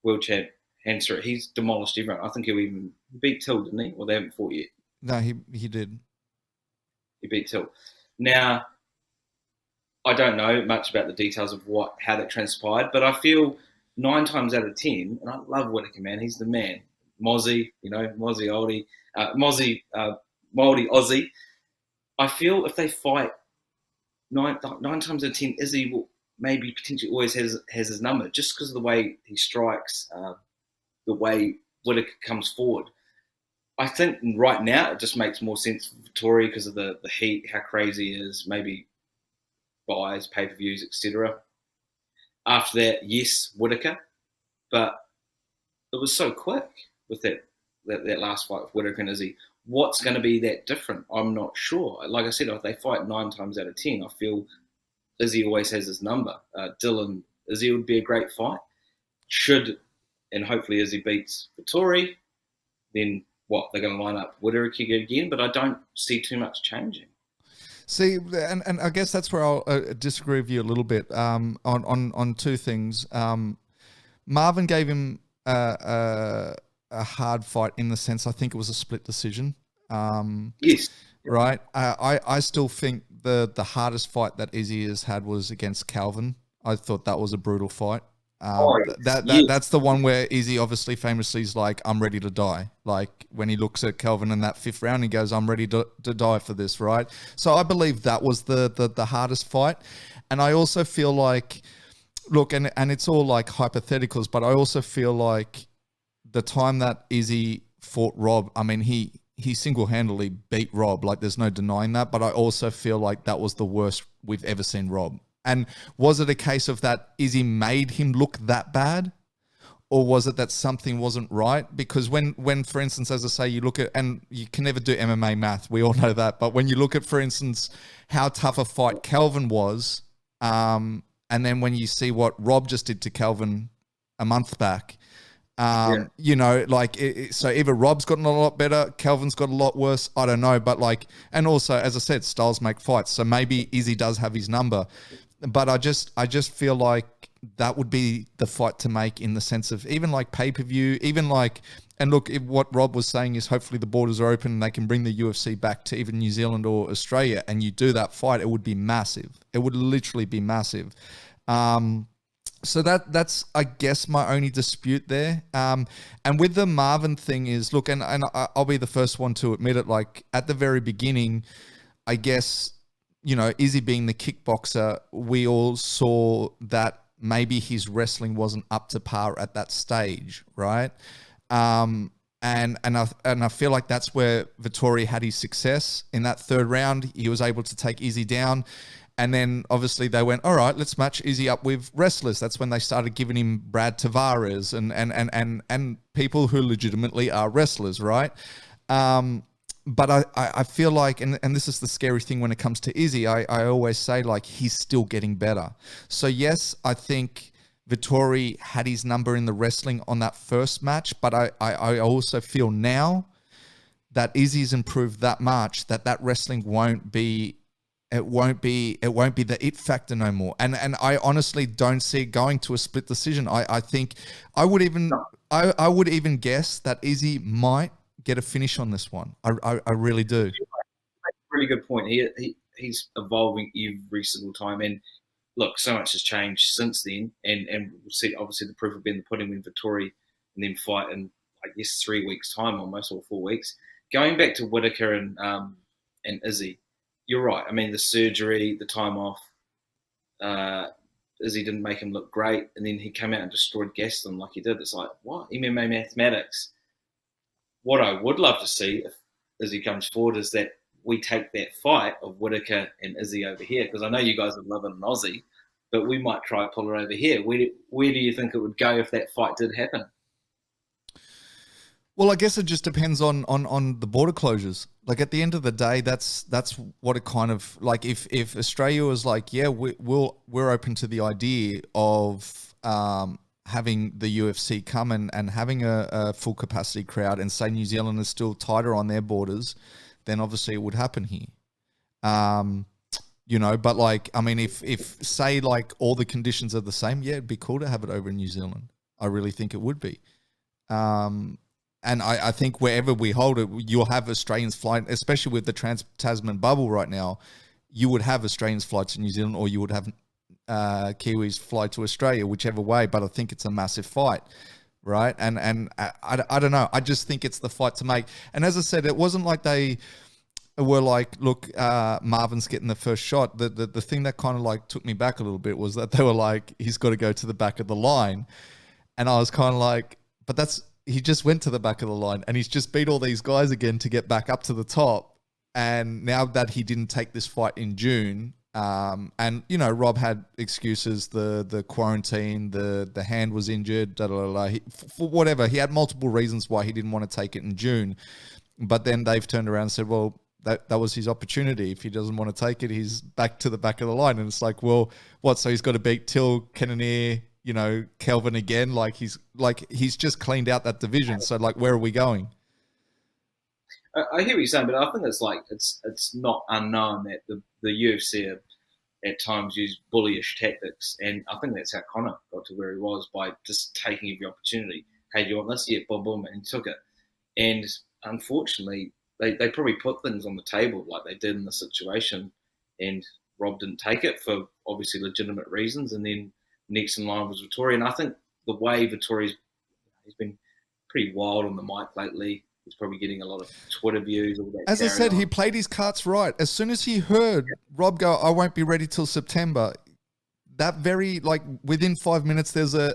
world champ Hansard. He's demolished everyone. I think he'll even beat Till, didn't he? Or they haven't fought yet.
No, he did.
He beat Till. Now, I don't know much about the details of how that transpired, but I feel 9 times out of 10, and I love Whittaker, man. He's the man. Mozzie, Mozzie Oldie, Mozzie, Moldy Aussie. I feel if they fight 9 times out of 10, Izzy will maybe potentially always has his number just because of the way he strikes, the way Whittaker comes forward. I think right now it just makes more sense for Vittori because of the heat, how crazy he is, maybe buys, pay-per-views, etc. After that, yes, Whittaker, but it was so quick with that last fight with Whittaker and Izzy. What's going to be that different? I'm not sure. Like I said, if they fight 9 times out of 10, I feel Izzy always has his number. Dylan, Izzy would be a great fight. And hopefully Izzy beats Vettori, then what? They're going to line up Whittaker again, but I don't see too much changing.
See, and I guess that's where I'll disagree with you a little bit on two things. Marvin gave him a hard fight in the sense I think it was a split decision.
Yes.
Right. I still think the hardest fight that Izzy has had was against Calvin. I thought that was a brutal fight. That's the one where Izzy obviously famously is like, I'm ready to die. Like when he looks at Calvin in that 5th round, he goes, I'm ready to die for this, right? So I believe that was the hardest fight. And I also feel like, look, and it's all like hypotheticals, but I also feel like the time that Izzy fought Rob, I mean, he single-handedly beat Rob. Like there's no denying that, but I also feel like that was the worst we've ever seen Rob. And was it a case of that Izzy made him look that bad? Or was it that something wasn't right? Because when, for instance, as I say, you look at, and you can never do MMA math, we all know that, but when you look at, for instance, how tough a fight Kelvin was, and then when you see what Rob just did to Kelvin a month back, you know, like, so either Rob's gotten a lot better, Kelvin's got a lot worse, I don't know, but like, and also, as I said, styles make fights, so maybe Izzy does have his number. But I just feel like that would be the fight to make in the sense of even like pay-per-view, even like, and look, what Rob was saying is hopefully the borders are open and they can bring the UFC back to even New Zealand or Australia, and you do that fight, it would be massive. It would literally be massive. So that's, I guess, my only dispute there. And with the Marvin thing is, look, and I'll be the first one to admit it, like at the very beginning, I guess, you know, Izzy being the kickboxer, we all saw that maybe his wrestling wasn't up to par at that stage, right? And I feel like that's where Vettori had his success. In that 3rd round, he was able to take Izzy down. And then obviously they went, all right, let's match Izzy up with wrestlers. That's when they started giving him Brad Tavares and people who legitimately are wrestlers, right? But I feel like, and this is the scary thing when it comes to Izzy, I always say, like, he's still getting better. So yes, I think Vettori had his number in the wrestling on that first match, but I also feel now that Izzy's improved that much that wrestling won't be the it factor no more. And I honestly don't see it going to a split decision. I think I would even guess that Izzy might get a finish on this one. I really do.
Really good point. He's evolving every single time. And look, so much has changed since then. And we'll see, obviously, the proof will be in the pudding when Vettori and then fight in, I guess, 3 weeks' time almost, or 4 weeks. Going back to Whittaker and Izzy, you're right. I mean, the surgery, the time off, Izzy didn't make him look great. And then he came out and destroyed Gaston like he did. It's like, what? MMA mathematics. What I would love to see if Izzy comes forward is that we take that fight of Whittaker and Izzy over here, because I know you guys would love it in Aussie, but we might try to pull it over here. Where do you think it would go if that fight did happen?
Well, I guess it just depends on the border closures. Like at the end of the day, that's what it kind of like. If Australia was like, yeah, we're open to the idea of having the UFC come and having a full capacity crowd, and say New Zealand is still tighter on their borders, then obviously it would happen here. You know, but like, I mean, if say like all the conditions are the same, yeah, it'd be cool to have it over in New Zealand. I really think it would be. And I think wherever we hold it, you'll have Australians flying, especially with the Trans-Tasman bubble right now, you would have Australians fly to New Zealand, or you would have Kiwis fly to Australia, whichever way. But I think it's a massive fight, right? And I don't know. I just think it's the fight to make. And as I said, it wasn't like they were like, look, Marvin's getting the first shot. The thing that kind of like took me back a little bit was that they were like, he's got to go to the back of the line. And I was kind of like, but he just went to the back of the line and he's just beat all these guys again to get back up to the top. And now that he didn't take this fight in June, and you know, Rob had excuses, the quarantine, the hand was injured, for whatever. He had multiple reasons why he didn't want to take it in June. But then they've turned around and said, well, that was his opportunity. If he doesn't want to take it, he's back to the back of the line. And it's like, well, what? So he's got to beat Till, Cannonier, Kelvin again. Like he's just cleaned out that division. So like, where are we going?
I hear what you're saying, but I think it's not unknown that the UFC at times use bullyish tactics, and I think that's how Conor got to where he was, by just taking every opportunity. Hey, do you want this? Yeah, boom, boom, and he took it. And unfortunately, they probably put things on the table like they did in the situation, and Rob didn't take it for obviously legitimate reasons. And then next in line was Vettori, and I think the way Vettori's, he's been pretty wild on the mic lately. He's probably getting a lot of Twitter views. All that.
As I said, he played his cards right. As soon as he heard Rob go, I won't be ready till September, that very, like, within 5 minutes, there's a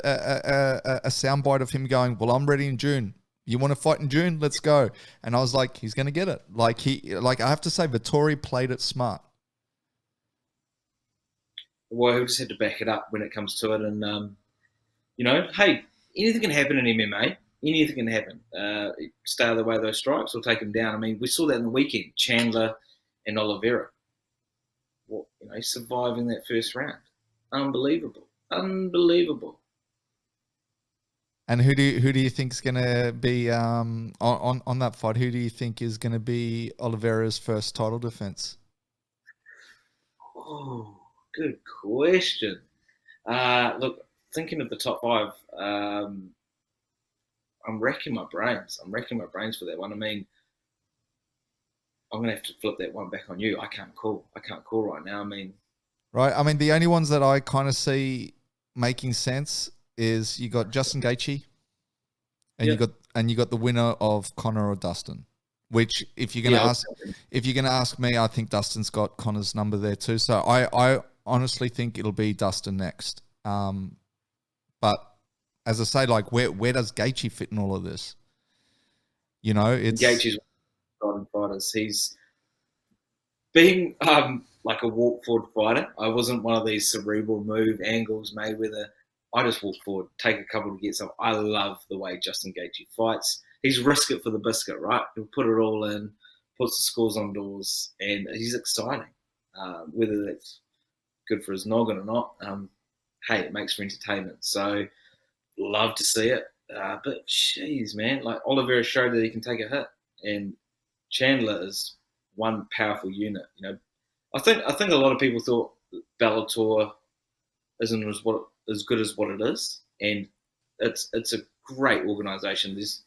soundbite of him going, well, I'm ready in June. You want to fight in June? Let's go. And I was like, he's going to get it. I have to say, Vettori played it smart.
Well, he'll just have to back it up when it comes to it. And, hey, anything can happen in MMA. Anything can happen. Stay out of the way of those strikes or take them down. I mean, we saw that in the weekend. Chandler and Oliveira. Well, surviving that first round. Unbelievable.
And who do you think is going to be on that fight? Who do you think is going to be Oliveira's first title defense?
Oh, good question. Look, thinking of the top five, I'm racking my brains. For that one. I mean, I'm going to have to flip that one back on you. I can't call right now.
Right. I mean, the only ones that I kind of see making sense is you got Justin Gaethje, and you got the winner of Conor or Dustin. Which, if you're going to ask me, I think Dustin's got Conor's number there too. So I honestly think it'll be Dustin next. But as I say, like, where does Gaethje fit in all of this? It's
Gaethje's one of the fighters. He's being like a walk forward fighter. I wasn't one of these cerebral move angles, Mayweather. I just walk forward, take a couple to get some. I love the way Justin Gaethje fights. He's risk it for the biscuit, right? He'll put it all in, puts the scores on doors, and he's exciting. Whether that's good for his noggin or not, hey, it makes for entertainment. So love to see it. But jeez, man, like Oliveira showed that he can take a hit, and Chandler is one powerful unit. I think a lot of people thought Bellator isn't as good as what it is, and it's a great organisation. There's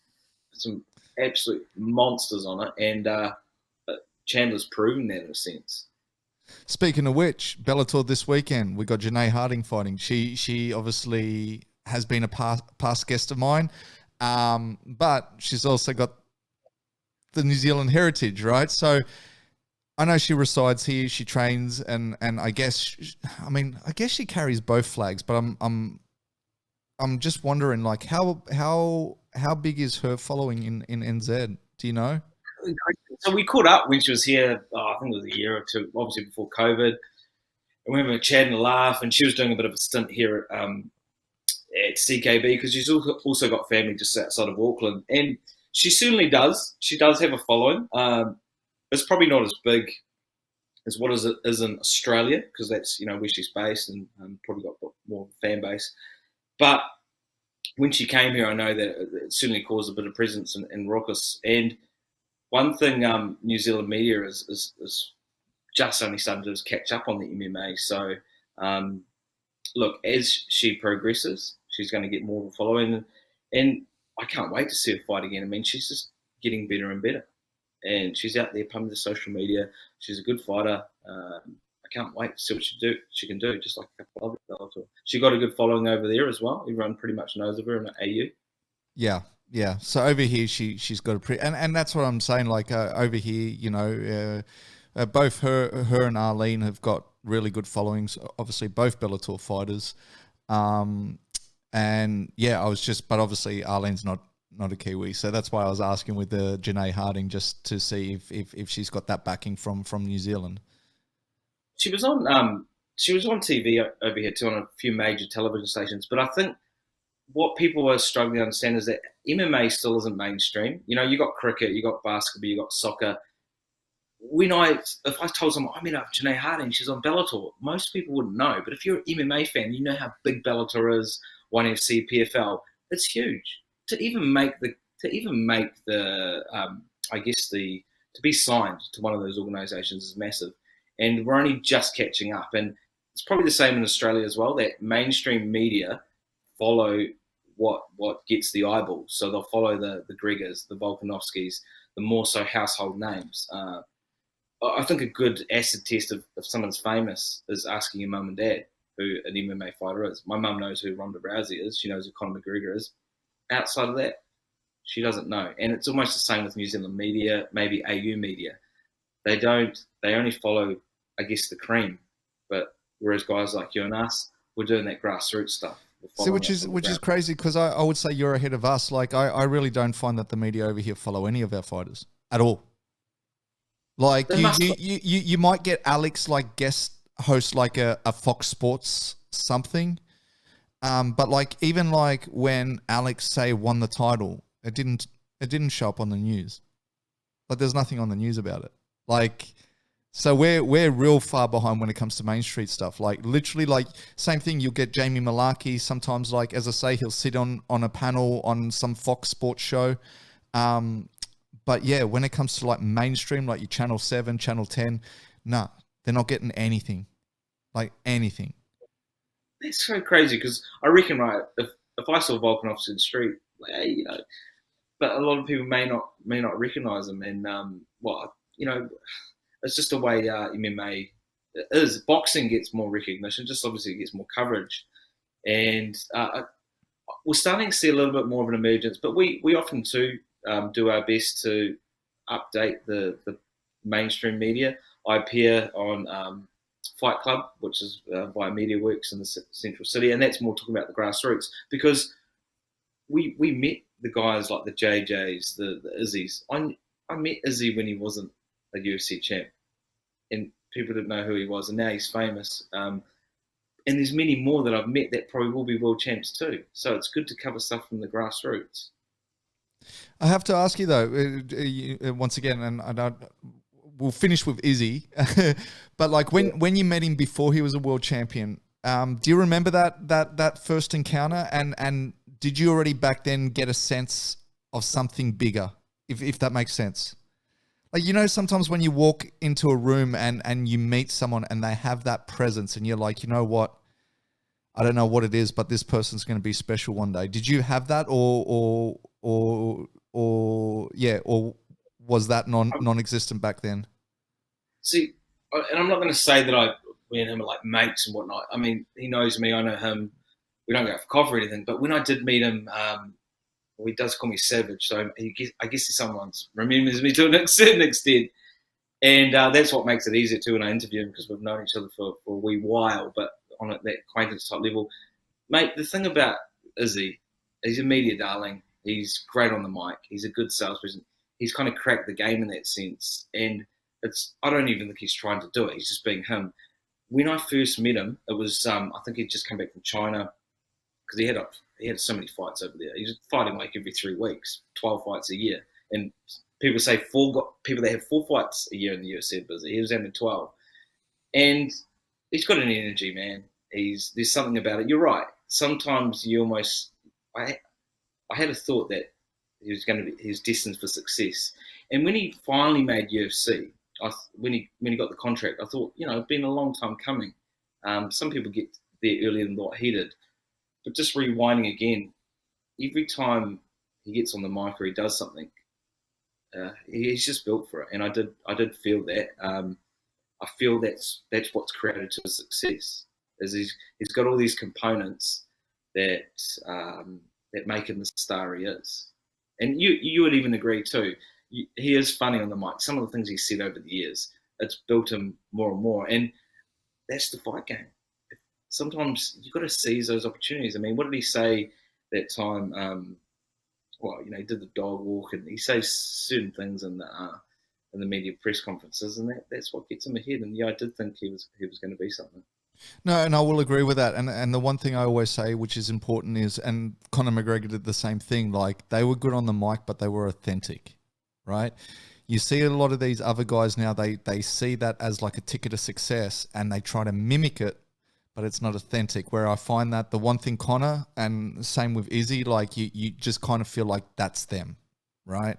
some absolute monsters on it, and Chandler's proven that in a sense.
Speaking of which, Bellator this weekend, we got Janae Harding fighting. She obviously has been a past guest of mine, but she's also got the New Zealand heritage, right? So I know she resides here, she trains, and I guess she carries both flags, but I'm just wondering, like, how big is her following in NZ? Do you know?
So we caught up when she was here. I think it was a year or two, obviously before COVID. And we were chatting and laugh, and she was doing a bit of a stint here at CKB because she's also got family just outside of Auckland, and she certainly does. She does have a following. It's probably not as big as what it is in Australia, because that's where she's based, and probably got more fan base. But when she came here, I know that it certainly caused a bit of presence and ruckus. And one thing New Zealand media is just only starting to catch up on the MMA. So look, as she progresses, she's going to get more of a following, and I can't wait to see her fight again. I mean, she's just getting better and better, and she's out there pumping the social media. She's a good fighter. I can't wait to see what she can do, just like a couple of others. She got a good following over there as well. Everyone pretty much knows of her in the AU.
Yeah. So over here, she's got a pretty, and that's what I'm saying. Like over here, both her and Arlene have got really good followings. Obviously, both Bellator fighters. And yeah, but obviously Arlene's not a Kiwi, so that's why I was asking with the Janae Harding, just to see if she's got that backing from New Zealand.
She was on TV over here too, on a few major television stations. But I think what people are struggling to understand is that MMA still isn't mainstream. You got cricket, you got basketball, you got soccer. if I told someone I met up with Janae Harding, she's on Bellator, most people wouldn't know. But if you're an MMA fan, you know how big Bellator is, ONE FC, PFL. It's huge to even make the I guess to be signed to one of those organisations is massive, and we're only just catching up. And it's probably the same in Australia as well. That mainstream media follow what gets the eyeballs, so they'll follow the Gregors, the Volkanovskis, the more so household names. I think a good acid test of if someone's famous is asking your mum and dad who an MMA fighter is. My mum knows who Ronda Rousey is. She knows who Conor McGregor is. Outside of that, she doesn't know. And it's almost the same with New Zealand media, maybe AU media. They only follow, I guess, the cream. But whereas guys like you and us, we're doing that grassroots stuff.
See, which is crazy, because I would say you're ahead of us. Like, I really don't find that the media over here follow any of our fighters at all. Like, you might get Alex like guest host like a Fox Sports something, but like even like when Alex say won the title, it didn't show up on the news. Like, there's nothing on the news about it. Like, so we're real far behind when it comes to Main Street stuff. Like, literally, like, same thing. You'll get Jamie Malarkey sometimes. Like, as I say, he'll sit on a panel on some Fox Sports show. But yeah, when it comes to like mainstream, like your Channel 7, Channel 10, nah, they're not getting anything. Like, anything.
That's so crazy, because I reckon, right, if I saw Volkanovski in the street, like, you know, but a lot of people may not recognise him, and it's just the way MMA is. Boxing gets more recognition, just obviously it gets more coverage, and we're starting to see a little bit more of an emergence. But we often too do our best to update the mainstream media. I appear on Fight Club, which is via MediaWorks in the Central City, and that's more talking about the grassroots, because we met the guys like the JJs, the Izzies. I met Izzy when he wasn't a UFC champ, and people didn't know who he was, and now he's famous. And there's many more that I've met that probably will be world champs too. So it's good to cover stuff from the grassroots.
I have to ask you though, once again, and we'll finish with Izzy, but like when you met him before he was a world champion, do you remember that first encounter? And did you already back then get a sense of something bigger, if that makes sense? Like, you know, sometimes when you walk into a room and you meet someone and they have that presence and you're like, you know what? I don't know what it is, but this person's going to be special one day. Did you have that, or was that non-existent back then?
See, and I'm not going to say that me and him are like mates and whatnot. I mean, he knows me, I know him. We don't go for coffee or anything. But when I did meet him, he does call me Savage, so I guess someone remembers me to a certain extent. And that's what makes it easier too when I interview him, because we've known each other for a wee while, but on that acquaintance type level. Mate, the thing about Izzy, he's a media darling. He's great on the mic. He's a good salesperson. He's kind of cracked the game in that sense. And I don't even think he's trying to do it. He's just being him. When I first met him, it was, I think he'd just come back from China, because he had so many fights over there. He was fighting like every 3 weeks, 12 fights a year. And people say people that have 4 fights a year in the UFC are busy. He was having 12. And he's got an energy, man. There's something about it. You're right. Sometimes you almost, I had a thought that he was destined for success. And when he finally made UFC, when he got the contract, I thought, you know, it's been a long time coming. Some people get there earlier than what he did. But just rewinding again, every time he gets on the mic or he does something, he's just built for it. And I did feel that. I feel that's what's created to his success. Is he's got all these components that make him the star he is. And you would even agree too. He is funny on the mic. Some of the things he's said over the years, it's built him more and more. And that's the fight game. Sometimes you've got to seize those opportunities. I mean, what did he say that time? He did the dog walk, and he says certain things in the media press conferences, and that's what gets him ahead. And yeah, I did think he was going to be something.
No, and I will agree with that. And the one thing I always say, which is important, is, and Conor McGregor did the same thing. Like, they were good on the mic, but they were authentic, right? you see a lot of these other guys now, they see that as like a ticket to success and they try to mimic it, but it's not authentic. Where I find that the one thing Connor, and same with Izzy, like you just kind of feel like that's them, right?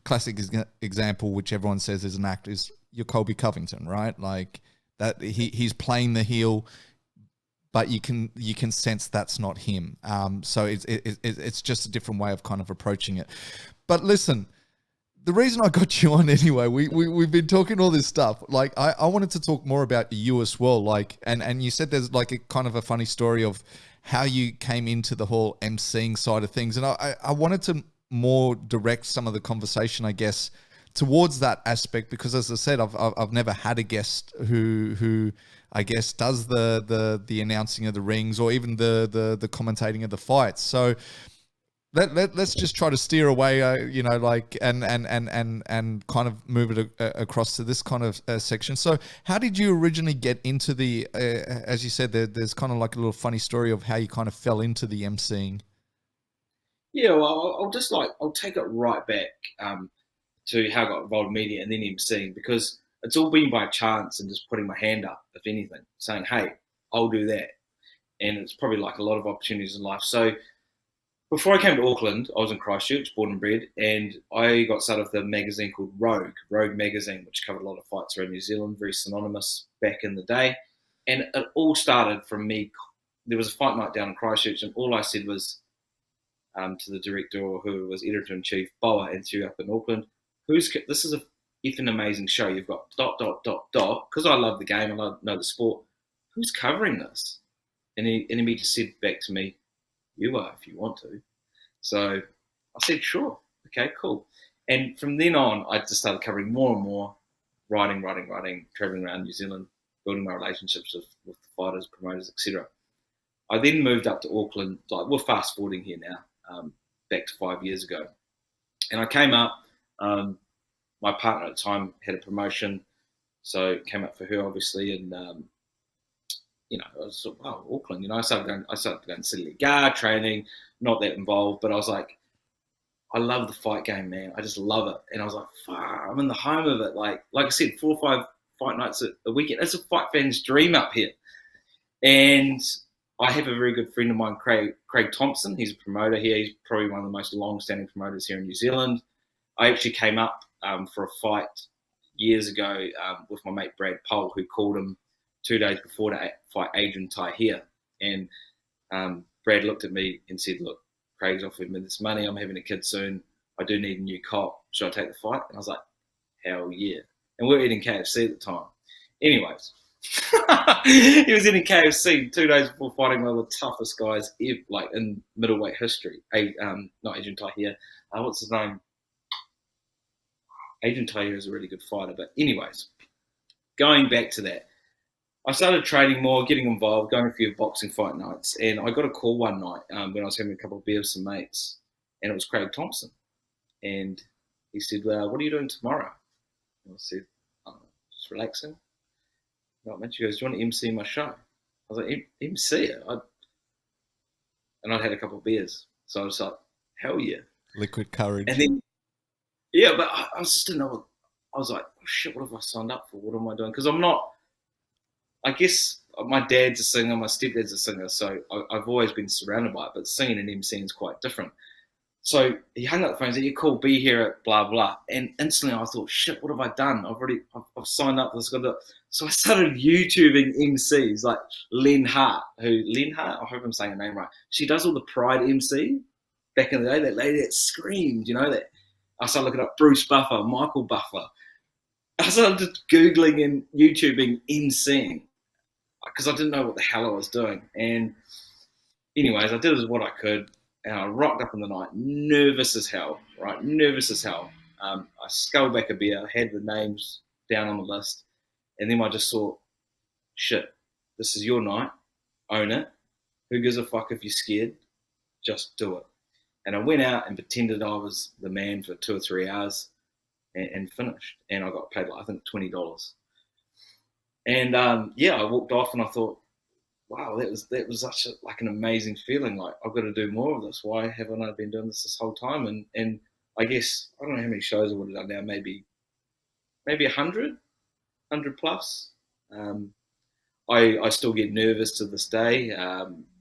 Classic example, which everyone says is an act, is your Colby Covington, right? Like that he's playing the heel, but you can sense that's not him. So it's just a different way of kind of approaching it. But listen, the reason I got you on anyway, we've been talking all this stuff. Like I wanted to talk more about you as well. Like, and you said there's like a kind of a funny story of how you came into the whole emceeing side of things. And I wanted to more direct some of the conversation, I guess, towards that aspect, because as I said, I've never had a guest who I guess does the announcing of the rings or even the commentating of the fights. So let's just try to steer away, like and kind of move it across to this kind of section. So how did you originally get into the, as you said, there's kind of like a little funny story of how you kind of fell into the emceeing?
Yeah, well, I'll take it right back to how I got involved in media and then emceeing, because it's all been by chance and just putting my hand up, if anything, saying, hey, I'll do that. And it's probably like a lot of opportunities in life. So before I came to Auckland, I was in Christchurch, born and bred, and I got started with a magazine called Rogue magazine, which covered a lot of fights around New Zealand, very synonymous back in the day. And it all started from me. There was a fight night down in Christchurch, and all I said was to the director, or who was editor-in-chief, Boa, and threw up in Auckland, this is a effing amazing show. You've got ... because I love the game, I know the sport. Who's covering this? And he just said back to me, you are, if you want to. So I said, sure. Okay, cool. And from then on, I just started covering more and more, writing, traveling around New Zealand, building my relationships with the fighters, promoters, etc. I then moved up to Auckland. Like, we're fast forwarding here now, back to 5 years ago. And I came up, my partner at the time had a promotion, so came up for her, obviously, and I was sort of, Auckland, I started going to City Guard training, not that involved, but I was like, I love the fight game, man. I just love it. And I was like, fuck, I'm in the home of it. Like I said, 4 or 5 fight nights a weekend. It's a fight fan's dream up here. And I have a very good friend of mine, Craig Thompson. He's a promoter here. He's probably one of the most long-standing promoters here in New Zealand. I actually came up for a fight years ago with my mate Brad Pohl, who called him 2 days before to fight Adrian Tahir. And Brad looked at me and said, look, Craig's offered me this money. I'm having a kid soon. I do need a new cop. Should I take the fight? And I was like, hell yeah. And we were eating KFC at the time. Anyways, he was eating KFC 2 days before fighting one of the toughest guys ever, like in middleweight history. Not Adrian Tahir. What's his name? Adrian Tahir is a really good fighter. But anyways, going back to that, I started training more, getting involved, going a few boxing fight nights, and I got a call one night when I was having a couple of beers with some mates, and it was Craig Thompson. And he said, well, what are you doing tomorrow? And I said, just relaxing. Right, mate. She goes, do you want to MC my show? I was like, MC it? And I'd had a couple of beers. So I was like, hell yeah.
Liquid courage.
And then, yeah, but I just didn't know what, I was like, oh shit, what have I signed up for? What am I doing? Because I'm not, I guess my dad's a singer, my stepdad's a singer, so I've always been surrounded by it, but singing and MCing is quite different. So he hung up the phone and said, yeah, cool, be here at blah, blah. And instantly I thought, shit, what have I done? I've signed up for this. So I started YouTubing MCs like Len Hart, I hope I'm saying her name right. She does all the Pride MC back in the day, that lady that screamed, that. I started looking up Bruce Buffer, Michael Buffer. I started just Googling and YouTubing MCing because I didn't know what the hell I was doing. And anyways, I did what I could. And I rocked up in the night, nervous as hell, right? Nervous as hell. I sculled back a beer, had the names down on the list. And then I just thought, shit, this is your night. Own it. Who gives a fuck if you're scared? Just do it. And I went out and pretended I was the man for 2 or 3 hours and finished. And I got paid, I think, $20. And I walked off and I thought, wow, that was such an amazing feeling. Like, I've got to do more of this. Why haven't I been doing this whole time? And I guess, I don't know how many shows I would have done now, maybe 100 plus. I still get nervous to this day.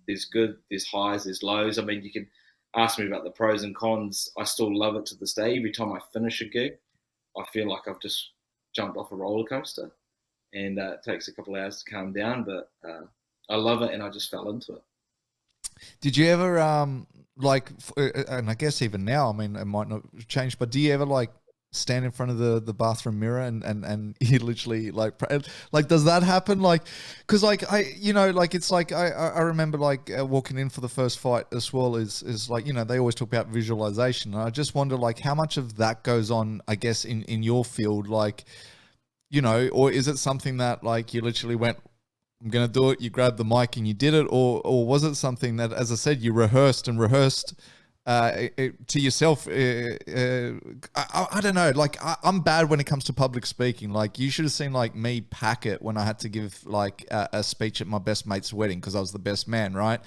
There's highs, there's lows. I mean, you can ask me about the pros and cons. I still love it to this day. Every time I finish a gig, I feel like I've just jumped off a roller coaster, and it takes a couple of hours to calm down, but I love it, and I just fell into it.
Did you ever and I guess even now, I mean, it might not change, but do you ever like stand in front of the bathroom mirror and you literally like does that happen? Like, because like it's like I remember like walking in for the first fight as well is like, they always talk about visualization, and I just wonder like how much of that goes on, I guess, in your field, like, or is it something that like you literally went, I'm going to do it, you grabbed the mic and you did it, or was it something that, as I said, you rehearsed to yourself? I don't know. Like, I'm bad when it comes to public speaking. Like, you should have seen like me pack it when I had to give like a speech at my best mate's wedding because I was the best man, right?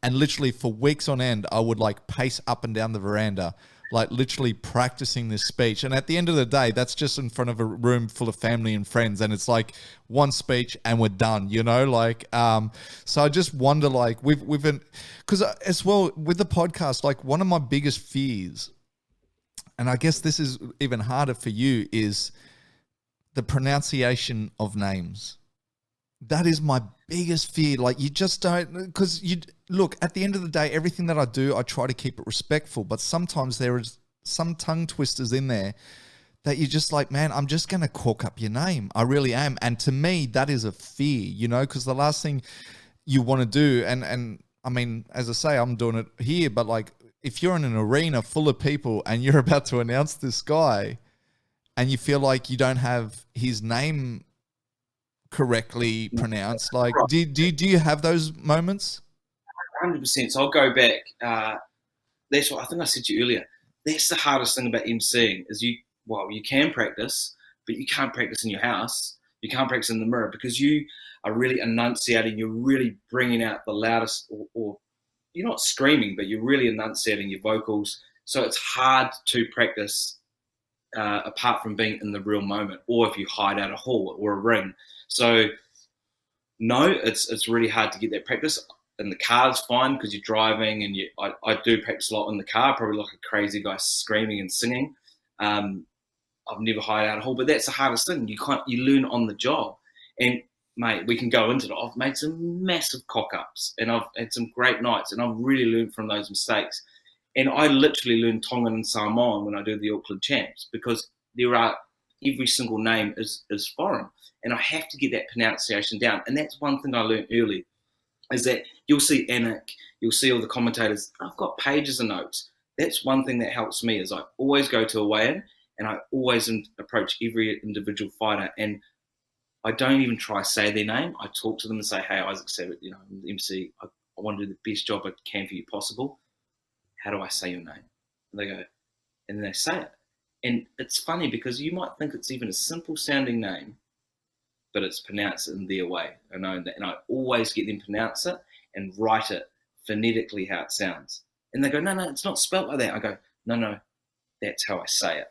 And literally for weeks on end, I would like pace up and down the veranda, like literally practicing this speech. And at the end of the day, that's just in front of a room full of family and friends. And it's like one speech and we're done, like, so I just wonder, like we've been, cause as well with the podcast, like one of my biggest fears, and I guess this is even harder for you, is the pronunciation of names. That is my biggest fear. Like, you just don't, because you look, at the end of the day, everything that I do, I try to keep it respectful, but sometimes there is some tongue twisters in there that you're just like, man, I'm just going to cork up your name. I really am. And to me, that is a fear, because the last thing you want to do, and I mean, as I say, I'm doing it here, but like if you're in an arena full of people and you're about to announce this guy and you feel like you don't have his name correctly pronounced, like do you have those moments?
100%. So I'll go back. That's what I think I said to you earlier. That's the hardest thing about emceeing is you can practice, but you can't practice in your house. You can't practice in the mirror because you are really enunciating. You're really bringing out the loudest, or you're not screaming, but you're really enunciating your vocals. So it's hard to practice apart from being in the real moment, or if you hide out a hall or a ring. So no, it's really hard to get that practice. In the car's fine because you're driving, and I do practice a lot in the car, probably like a crazy guy screaming and singing. I've never hired out a hall, but that's the hardest thing. You learn on the job. And mate, we can go into it. I've made some massive cock-ups and I've had some great nights, and I've really learned from those mistakes. And I literally learn Tongan and Samoan when I do the Auckland Champs, because every single name is foreign, and I have to get that pronunciation down. And that's one thing I learned early, is that you'll see Anik, you'll see all the commentators. I've got pages of notes. That's one thing that helps me, is I always go to a weigh-in and I always approach every individual fighter, and I don't even try to say their name. I talk to them and say, hey, Isaac Savage, I'm the MC. I want to do the best job I can for you possible. How do I say your name? And they go, and then they say it. And it's funny because you might think it's even a simple sounding name, but it's pronounced in their way. I know that, and I always get them to pronounce it and write it phonetically how it sounds. And they go, no, it's not spelt like that. I go, no, that's how I say it.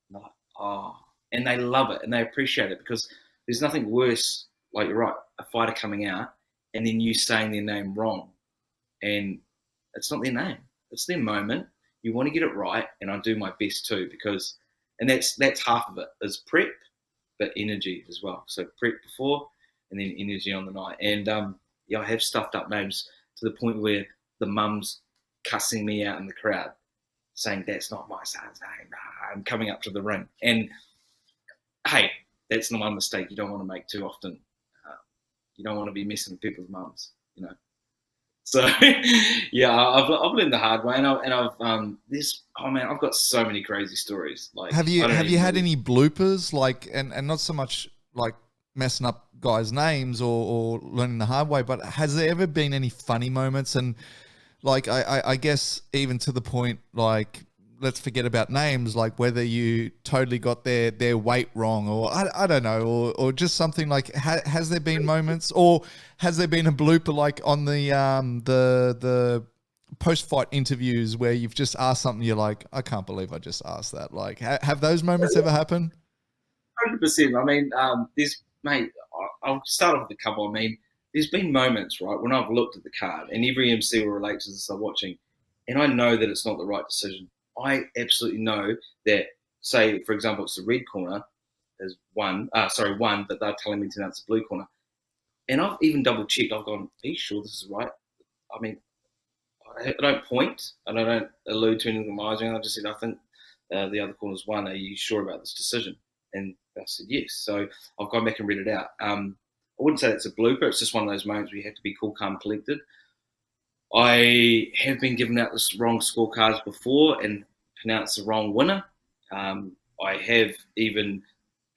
And they're like, oh. And they love it and they appreciate it, because there's nothing worse, like you're right, a fighter coming out and then you saying their name wrong. And it's not their name. It's their moment. You want to get it right, and I do my best too, and that's half of it, is prep, but energy as well. So prep before, and then energy on the night. And I have stuffed up names to the point where the mum's cussing me out in the crowd, saying that's not my son's name. I'm coming up to the ring, and hey, that's the one mistake you don't want to make too often. You don't want to be messing with people's mums, So yeah, I've learned the hard way, and I've got so many crazy stories. Like,
have you had any bloopers, like, and not so much like messing up guys' names or learning the hard way, but has there ever been any funny moments? And like, I guess even to the point, like, let's forget about names, like whether you totally got their weight wrong, or I don't know, or just something like, has there been moments, or has there been a blooper like on the post-fight interviews where you've just asked something, you're like, I can't believe I just asked that. Like, have those moments ever happened?
100%. I mean, I'll start off with a couple. I mean, there's been moments, right, when I've looked at the card, and every MC will relate to this I'm watching, and I know that it's not the right decision. I absolutely know that, say, for example, it's the red corner is one, but they're telling me to announce the blue corner. And I've even double checked. I've gone, are you sure this is right? I mean, I don't point and I don't allude to anything in my eyes. I just said, I think the other corner's one. Are you sure about this decision? And I said, yes. So I've gone back and read it out. I wouldn't say it's a blooper. It's just one of those moments where you have to be cool, calm, collected. I have been given out the wrong scorecards before and pronounced the wrong winner. I have even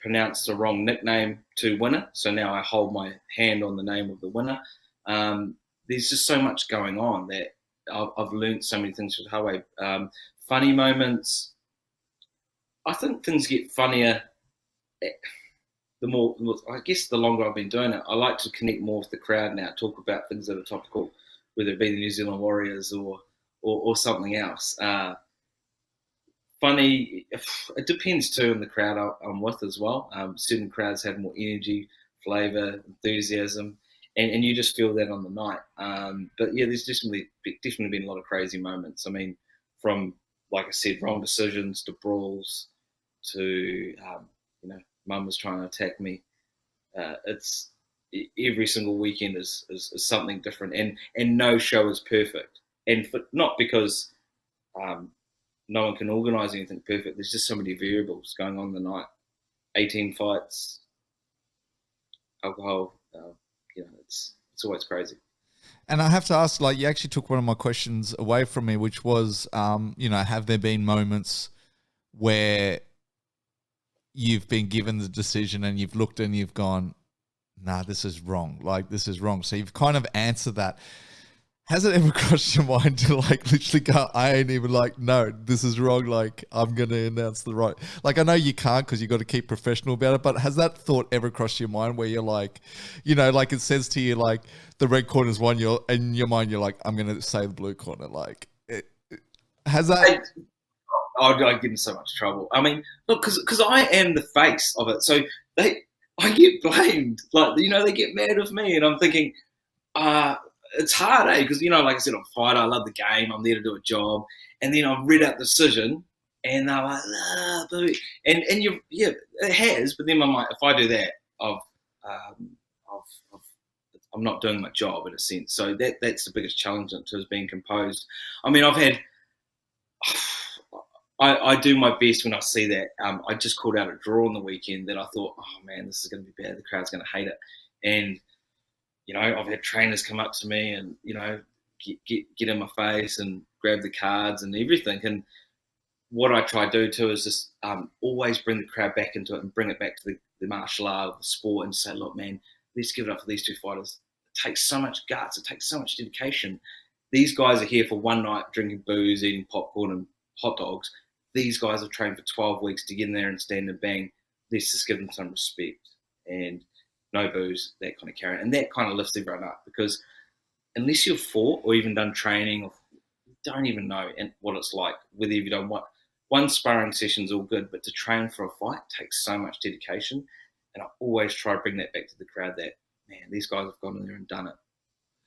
pronounced the wrong nickname to winner. So now I hold my hand on the name of the winner. There's just so much going on that I've learned so many things with Hawaii. Funny moments. I think things get funnier the more, I guess, the longer I've been doing it. I like to connect more with the crowd now, talk about things that are topical, whether it be the New Zealand Warriors or something else. Funny, it depends too on the crowd I'm with as well. Certain crowds have more energy, flavour, enthusiasm, and you just feel that on the night. But yeah, there's definitely been a lot of crazy moments. I mean, from, like I said, wrong decisions to brawls to mum was trying to attack me. It's every single weekend is something different, and no show is perfect, and not because no one can organise anything perfect. There's just so many variables going on the night. 18 fights, alcohol. It's always crazy.
And I have to ask, like, you actually took one of my questions away from me, which was, have there been moments where you've been given the decision and you've looked and you've gone, nah, this is wrong. Like, this is wrong. So you've kind of answered that. Has it ever crossed your mind to, like, literally go, I ain't even like, no, this is wrong. Like, I'm going to announce the right. Like, I know you can't because you've got to keep professional about it, but has that thought ever crossed your mind where you're like, like it says to you, like, the red corner is one, in your mind, you're like, I'm going to say the blue corner. Like, has that...
I get in so much trouble. I mean, look, because I am the face of it. So I get blamed. Like, they get mad with me. And I'm thinking, it's hard, because, like I said, I'm a fighter. I love the game. I'm there to do a job. And then I've read out the decision. And they're like, boo. And it has. But then I'm like, if I do that, I'm not doing my job in a sense. So that's the biggest challenge to is being composed. I mean, I've had... I do my best when I see that. I just called out a draw on the weekend that I thought, oh man, this is going to be bad. The crowd's going to hate it. And, I've had trainers come up to me and, get in my face and grab the cards and everything. And what I try to do too is just always bring the crowd back into it and bring it back to the martial art, the sport, and say, look, man, let's give it up for these two fighters. It takes so much guts. It takes so much dedication. These guys are here for one night drinking booze, eating popcorn and hot dogs. These guys have trained for 12 weeks to get in there and stand and bang. Let's just give them some respect and no booze, that kind of carry. And that kind of lifts everyone up, because unless you've fought or even done training, or you don't even know what it's like, whether you've done one sparring session's all good, but to train for a fight takes so much dedication. And I always try to bring that back to the crowd that, man, these guys have gone in there and done it,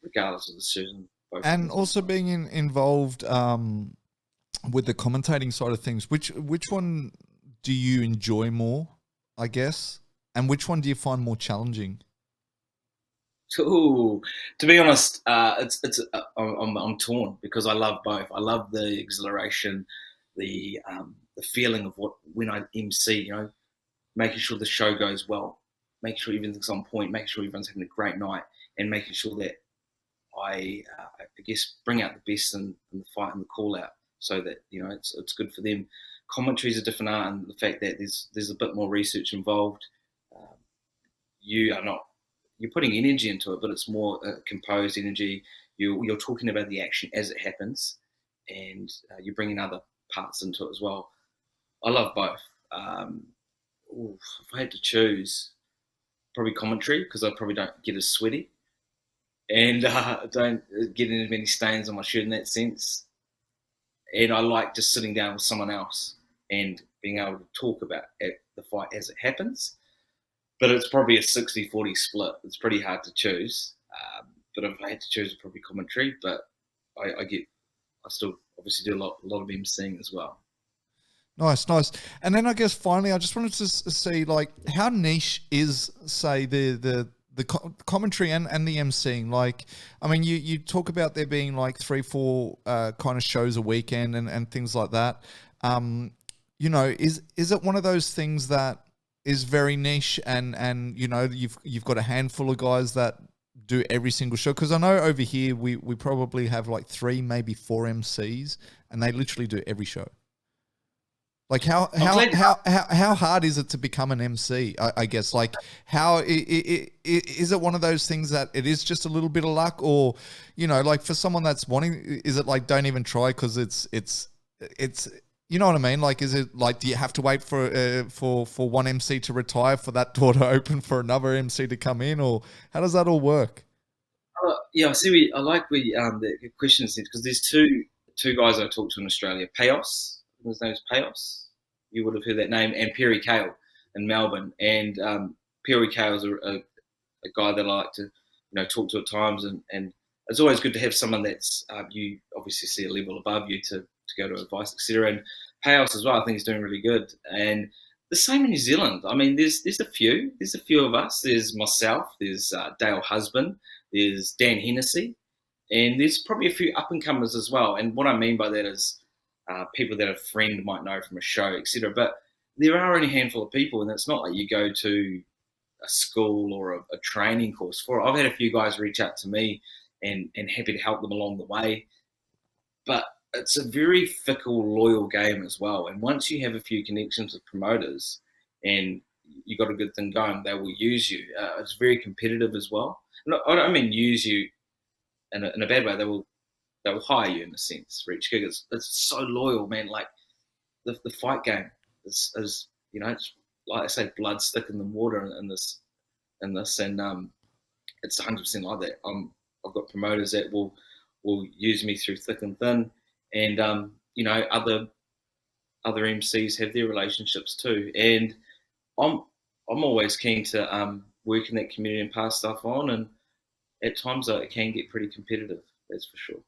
regardless of the decision.
And also being involved with the commentating side of things, which one do you enjoy more, I guess, and which one do you find more challenging?
Ooh, to be honest, I'm torn, because I love both. I love the exhilaration, the feeling of when I MC, making sure the show goes well, making sure everything's on point, making sure everyone's having a great night, and making sure that I guess bring out the best in the fight and the call out, so that it's good for them. Commentary is a different art, and the fact that there's a bit more research involved. You're putting energy into it, but it's more composed energy. You're talking about the action as it happens, and you're bringing other parts into it as well. I love both. If I had to choose, probably commentary, because I probably don't get as sweaty. and don't get as many stains on my shirt in that sense. And I like just sitting down with someone else and being able to talk about the fight as it happens. But it's probably a 60-40 split. It's pretty hard to choose. But if I had to choose, probably commentary. But I still obviously do a lot of emceeing as well.
Nice. And then I guess finally, I just wanted to see like how niche is, say, the commentary and the emceeing. Like, I mean, you talk about there being like 3-4 kind of shows a weekend and things like that. You know, is it one of those things that is very niche and you know you've got a handful of guys that do every single show? Because I know over here we probably have like 3, maybe 4 MCs, and they literally do every show. Like how hard is it to become an MC? I guess like how is it one of those things that it is just a little bit of luck, or you know, like for someone that's wanting, is it like don't even try because it's you know what I mean? Like, is it like do you have to wait for one MC to retire for that door to open for another MC to come in, or how does that all work?
Yeah, I see. I like the questions because there's two guys I talked to in Australia. Payos, his name's Payos. You would have heard that name, and Perry Kale in Melbourne. And Perry Kale is a guy that I like to talk to at times, and it's always good to have someone that's you obviously see a level above you to go to advice, etc. And Payos as well, I think he's doing really good. And the same in New Zealand. I mean, there's a few of us. There's myself. There's Dale Husband. There's Dan Hennessy, and there's probably a few up and comers as well. And what I mean by that is people that a friend might know from a show, etc. But there are only a handful of people, and it's not like you go to a school or a training course for it. I've had a few guys reach out to me and happy to help them along the way. But it's a very fickle, loyal game as well. And once you have a few connections with promoters and you got a good thing going, they will use you. It's very competitive as well. I don't mean use you in a bad way. They will hire you in a sense. Rich Gig it's so loyal, man. Like the fight game is it's like I say, blood's thicker than water in this, and it's 100% like that. I've got promoters that will use me through thick and thin, and other MCs have their relationships too, and I'm always keen to work in that community and pass stuff on, and at times it can get pretty competitive. That's for sure.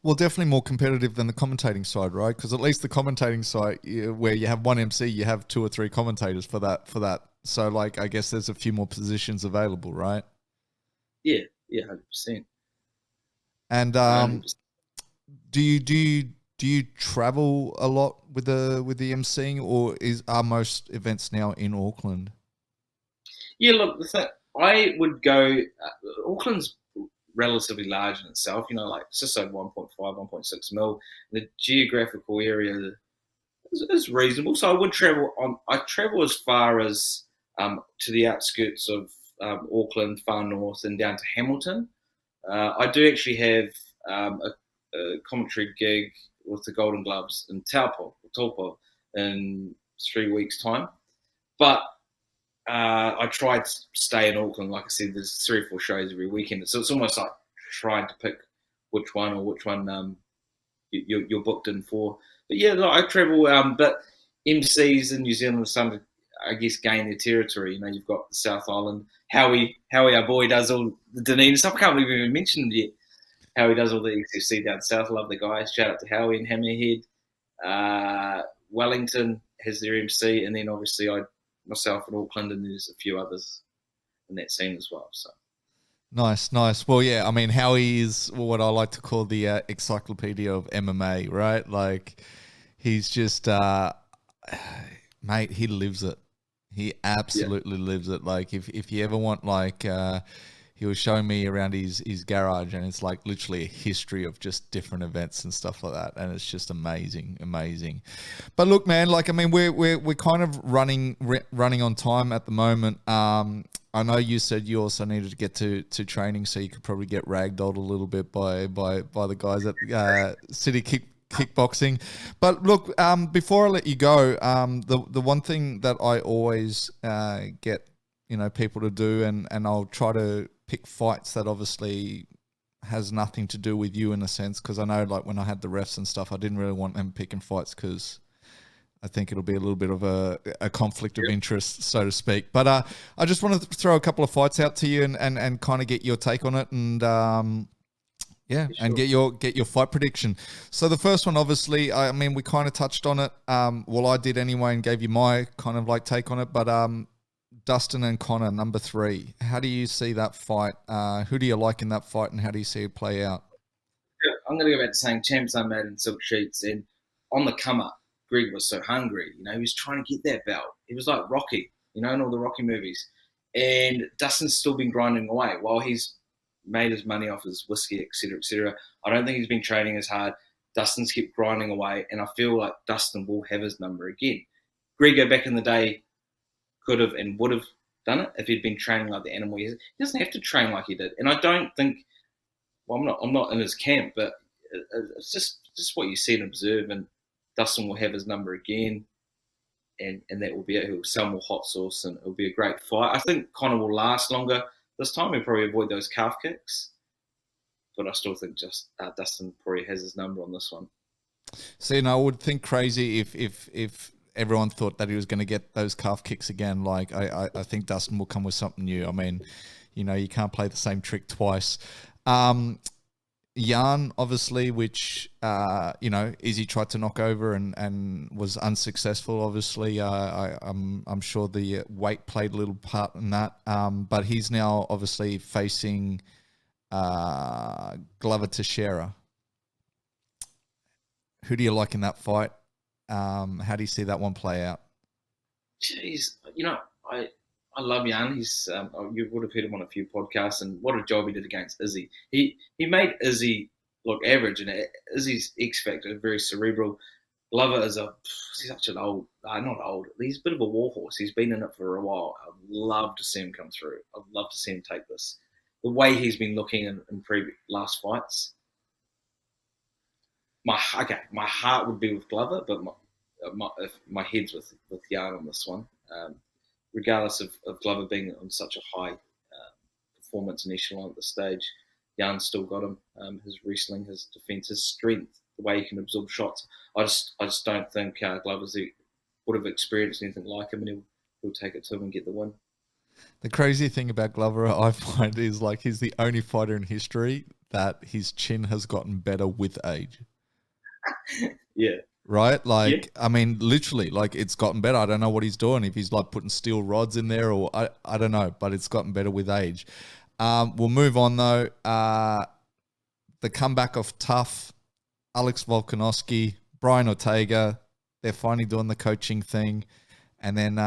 Well, definitely more competitive than the commentating side, right? Because at least the commentating side, where you have one MC, you have 2 or 3 commentators for that. So, like, I guess there's a few more positions available, right?
Yeah, 100%.
And do you travel a lot with the emceeing, or are most events now in Auckland?
Yeah, look, I would go. Auckland's relatively large in itself, like just over 1.5, 1.6 mil. The geographical area is reasonable, so I would travel on. I travel as far as to the outskirts of Auckland, far north, and down to Hamilton. I do actually have a commentary gig with the Golden Gloves in Taupo in 3 weeks' time, but I tried to stay in Auckland. Like I said, there's 3 or 4 shows every weekend, so it's almost like trying to pick which one you're booked in for. But yeah, I travel. But MCs in New Zealand are starting to, I guess, gain their territory. You've got the South Island. Howie, our boy, does all the Dunedin stuff. I can't believe we even mentioned it yet. Howie does all the XFC down south. Love the guys. Shout out to Howie and Hammerhead. Wellington has their MC, and then obviously myself in Auckland, and there's a few others in that scene as well. So
nice. Well, yeah, I mean, Howie is what I like to call the encyclopedia of MMA, right? Like, he's just, mate, he lives it. He absolutely lives it. Like, if you ever want, like, he was showing me around his garage, and it's like literally a history of just different events and stuff like that, and it's just amazing. But look, man, like, I mean, we're kind of running on time at the moment. I know you said you also needed to get to training, so you could probably get ragdolled a little bit by the guys at City Kickboxing. But look, before I let you go, the one thing that I always get people to do, and I'll try to pick fights that obviously has nothing to do with you in a sense, because I know like when I had the refs and stuff, I didn't really want them picking fights because I think it'll be a little bit of a conflict of interest, so to speak. But I just want to throw a couple of fights out to you and kind of get your take on it and and get your fight prediction. So the first one, obviously, I mean, we kind of touched on it. Well, I did anyway and gave you my kind of like take on it. But Dustin and Connor, number 3. How do you see that fight? Who do you like in that fight and how do you see it play out?
Yeah, I'm going to go back to saying champs are made in silk sheets. And on the come up, Greg was so hungry. You know, he was trying to get that belt. He was like Rocky, you know, in all the Rocky movies. And Dustin's still been grinding away while he's made his money off his whiskey, etc., etc. I don't think he's been training as hard. Dustin's kept grinding away, and I feel like Dustin will have his number again. Grego back in the day could have and would have done it if he'd been training like the animal he is. He doesn't have to train like he did, and I don't think. Well, I'm not in his camp, but it's just what you see and observe, and Dustin will have his number again, and that will be it. He'll sell more hot sauce, and it'll be a great fight. I think Connor will last longer. This time he'll probably avoid those calf kicks, but I still think Dustin probably has his number on this one.
See, and I would think crazy if everyone thought that he was going to get those calf kicks again. Like I think Dustin will come with something new. I mean, you know, you can't play the same trick twice. Jan, obviously, which you know, Izzy tried to knock over and was unsuccessful. Obviously, I'm sure the weight played a little part in that. But he's now obviously facing Glover Teixeira. Who do you like in that fight? How do you see that one play out?
Jeez, you know, I love Jan. He's you would have heard him on a few podcasts, and what a job he did against Izzy. He made Izzy look average, and Izzy's X factor very cerebral. Glover is he's such an old, not old. He's a bit of a warhorse. He's been in it for a while. I'd love to see him come through. I'd love to see him take this. The way he's been looking in previous last fights. My heart would be with Glover, but my head's with Jan on this one. Regardless of Glover being on such a high performance and echelon at this stage, Jan's still got him. His wrestling, his defense, his strength, the way he can absorb shots. I just don't think Glover would have experienced anything like him, and he'll take it to him and get the win.
The crazy thing about Glover, I find, is like he's the only fighter in history that his chin has gotten better with age.
Yeah.
Right? Like, yeah. I mean, literally, like it's gotten better. I don't know what he's doing, if he's like putting steel rods in there or I don't know, but it's gotten better with age. We'll move on though. The comeback of Tough, Alex Volkanovski, Brian Ortega, they're finally doing the coaching thing. And then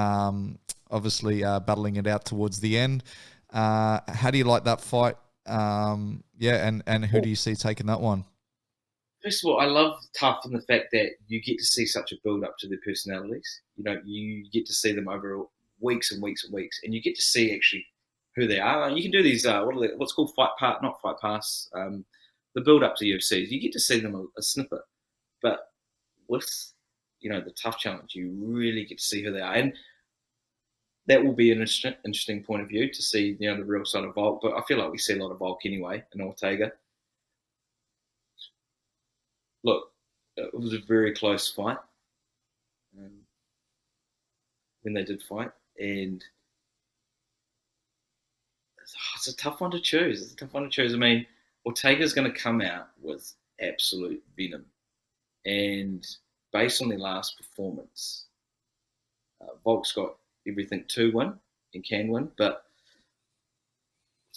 obviously battling it out towards the end. How do you like that fight? And who do you see taking that one?
First of all, I love Tough in the fact that you get to see such a build-up to their personalities. You know, you get to see them over weeks and weeks and weeks, and you get to see actually who they are. You can do these, what's called not fight pass, the build-up to UFCs. You get to see them a snippet. But with, you know, the Tough challenge, you really get to see who they are. And that will be an interesting point of view to see, you know, the real side of Volk. But I feel like we see a lot of Volk anyway in Ortega. Look, it was a very close fight when they did fight, and it's a tough one to choose. I mean, Ortega's going to come out with absolute venom, and based on their last performance, Volk's got everything to win and can win, but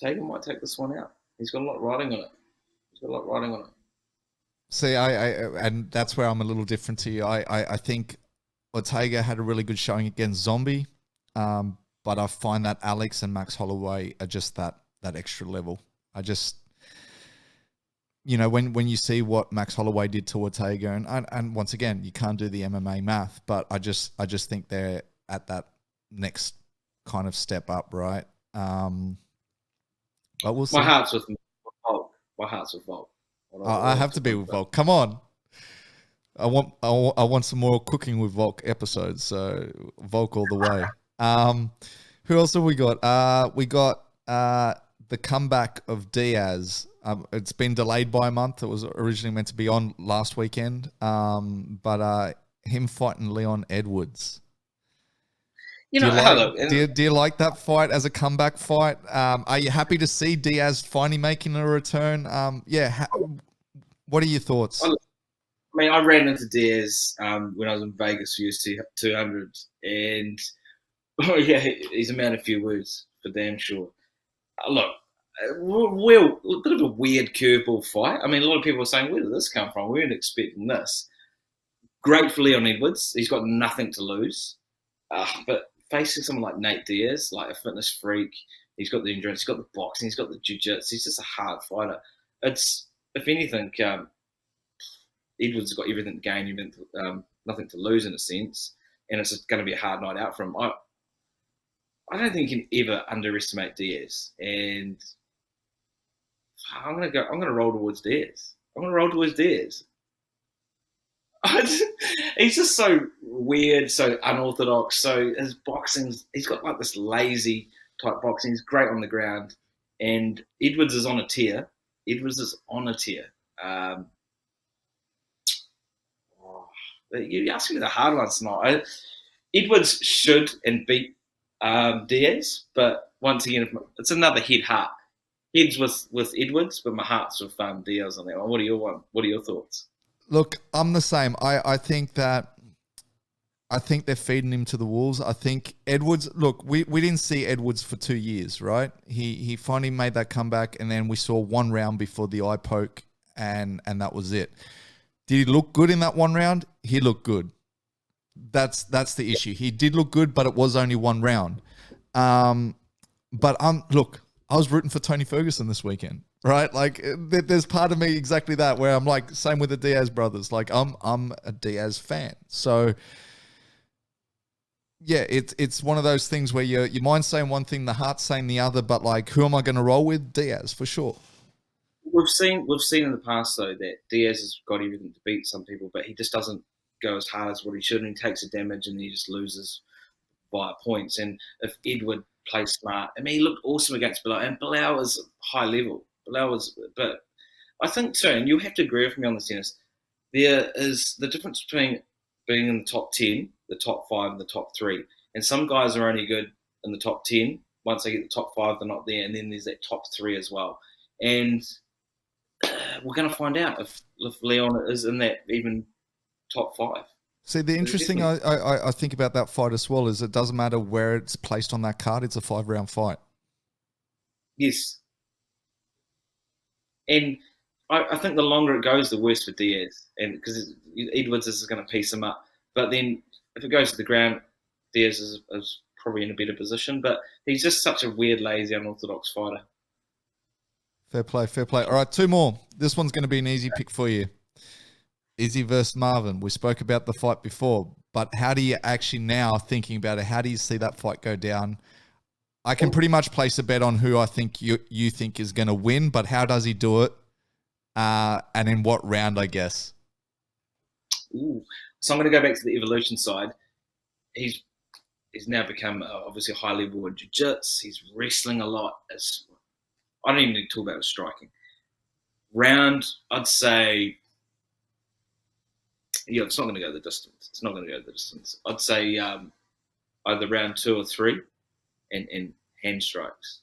Ortega might take this one out. He's got a lot riding on it.
See, and that's where I'm a little different to you. I think Ortega had a really good showing against Zombie, but I find that Alex and Max Holloway are just that extra level. I just, you know, when you see what Max Holloway did to Ortega, and once again, you can't do the MMA math, but I just think they're at that next kind of step up, right? But we'll see.
My heart's with Volk.
I have to be with Volk. Come on. I want some more cooking with Volk episodes. So Volk all the way. Who else have we got? We got the comeback of Diaz. It's been delayed by a month. It was originally meant to be on last weekend, but him fighting Leon Edwards.
You know,
Do you like that fight as a comeback fight? Are you happy to see Diaz finally making a return? What are your thoughts?
I mean, I ran into Diaz when I was in Vegas for UFC 200, and he's a man of few words for damn sure. Look, a bit of a weird curveball fight. I mean, a lot of people are saying, where did this come from? We weren't expecting this. Great for Leon Edwards. He's got nothing to lose. But facing someone like Nate Diaz, like a fitness freak, he's got the endurance, he's got the boxing, he's got the jiu-jitsu. He's just a hard fighter. It's, if anything, Edwards has got everything to gain, nothing to lose in a sense, and it's going to be a hard night out for him. I don't think you can ever underestimate Diaz, and I'm going to roll towards Diaz. He's just so weird, so unorthodox. So his boxing, he's got like this lazy type boxing. He's great on the ground, and Edwards is on a tear. You're asking me the hard ones tonight. Edwards should and beat Diaz, but once again, it's another head-heart. Heads with Edwards, but my heart's with Diaz on that one. What are your thoughts?
Look, I'm the same. I think they're feeding him to the wolves. I think Edwards, look, we didn't see Edwards for 2 years, right? He finally made that comeback, and then we saw one round before the eye poke, and that was it. Did he look good in that one round? He looked good. That's the issue. He did look good, but it was only one round. Look, I was rooting for Tony Ferguson this weekend, right? Like, there's part of me exactly that, where I'm like, same with the Diaz brothers. Like, I'm a Diaz fan. So, yeah, it's one of those things where your mind's saying one thing, the heart's saying the other, but like, who am I going to roll with? Diaz, for sure.
We've seen in the past, though, that Diaz has got everything to beat some people, but he just doesn't go as hard as what he should, and he takes a damage and he just loses via points. And if Edward plays smart, I mean, he looked awesome against Bilal, and Bilal is high level. But I think too, and you'll have to agree with me on this, Dennis, there is the difference between being in the top 10, the top 5, and the top 3. And some guys are only good in the top 10. Once they get the top 5, they're not there. And then there's that top 3 as well. And we're going to find out if Leon is in that even top 5.
See, the interesting I think about that fight as well is it doesn't matter where it's placed on that card. It's a 5-round fight.
Yes. And I think the longer it goes, the worse for Diaz. And because Edwards is going to piece him up. But then if it goes to the ground, Diaz is probably in a better position. But he's just such a weird, lazy, unorthodox fighter.
Fair play. All right, 2 more. This one's going to be an easy pick for you. Izzy versus Marvin. We spoke about the fight before, but how do you actually now, thinking about it, how do you see that fight go down? I can pretty much place a bet on who I think you think is going to win, but how does he do it? And in what round, I guess?
Ooh. So I'm going to go back to the evolution side. He's now become obviously a high level in jiu-jitsu. He's wrestling a lot. I don't even need to talk about his striking. Round, I'd say, it's not going to go the distance. I'd say either round 2 or 3 and hand strikes.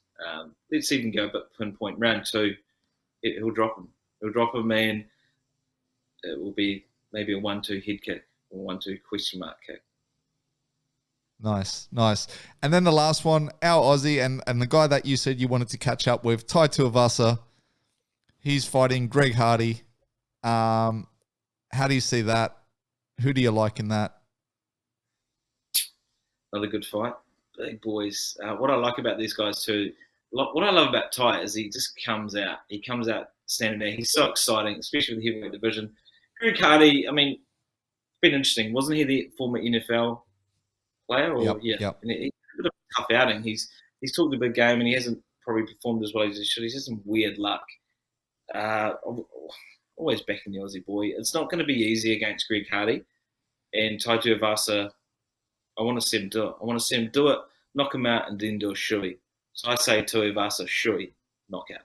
Let's even go a bit pinpoint. Round 2, he'll drop him. And it will be maybe a 1-2 head kick or 1-2 question mark kick.
Nice. And then the last one, our Aussie and the guy that you said you wanted to catch up with, Tai Tuivasa. He's fighting Greg Hardy. How do you see that? Who do you like in that?
Another good fight. Big boys. What I like about these guys too, what I love about Tai is he just comes out. He comes out standing there. He's so exciting, especially with the heavyweight division. Greg Hardy, I mean, it's been interesting. Wasn't he the former NFL player?
Yep.
And he's a bit of a tough outing. He's talked a big game and he hasn't probably performed as well as he should. He's had some weird luck. Always backing the Aussie boy. It's not going to be easy against Greg Hardy. And Tai Tuivasa, I want to see him do it. knock him out, and then do a shoey. So I say Tuivasa shoey. knockout.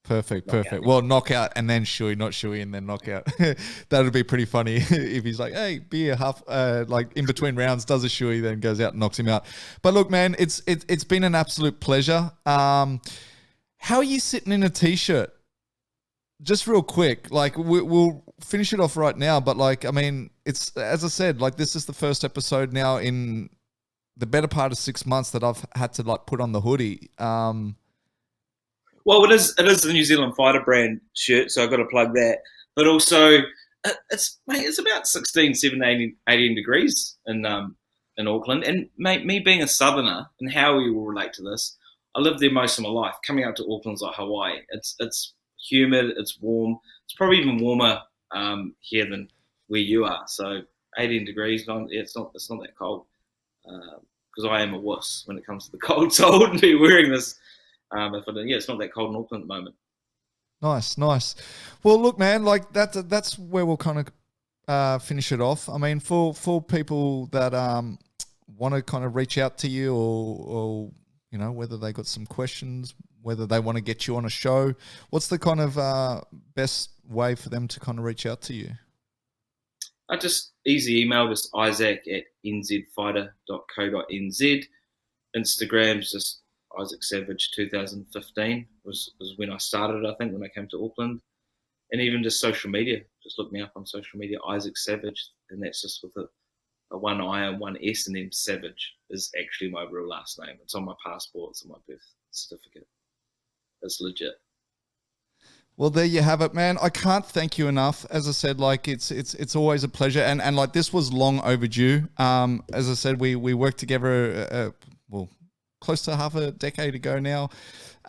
Perfect. Well, knockout and then shoey, not shoey and then knockout. That would be pretty funny if he's like, hey, be a half, like in between rounds, does a shoey, then goes out and knocks him out. But look, man, it's been an absolute pleasure. How are you sitting in a t-shirt? Just real quick, like we'll finish it off right now. But like, I mean, it's, as I said, like this is the first episode now in the better part of 6 months that I've had to like put on the hoodie.
Well, it is the New Zealand Fighter brand shirt, so I've got to plug that. But also, it's about 16, 17, 18 degrees in Auckland. And mate, me being a southerner, and how you will relate to this, I lived there most of my life. Coming up to Auckland's like Hawaii. It's humid, it's warm. It's probably even warmer here than where you are. So 18 degrees, it's not that cold. Because I am a wuss when it comes to the cold, so I wouldn't be wearing this. It's not that cold in Auckland at the moment.
Nice. Well, look, man, like that's where we'll kind of finish it off. I mean, for people that want to kind of reach out to you, or you know, whether they got some questions, whether they want to get you on a show, what's the kind of best way for them to kind of reach out to you?
Just easy email, just isaac@nzfighter.co.nz. Instagram's just Isaac Savage 2015 was when I started, I think, when I came to Auckland. And even just social media, just look me up on social media, Isaac Savage, and that's just with a one I and one S, and then Savage is actually my real last name. It's on my passport, it's on my birth certificate. It's legit.
Well, there you have it, man. I can't thank you enough. As I said, like it's always a pleasure, and like this was long overdue. As I said, we worked together, close to half a decade ago now.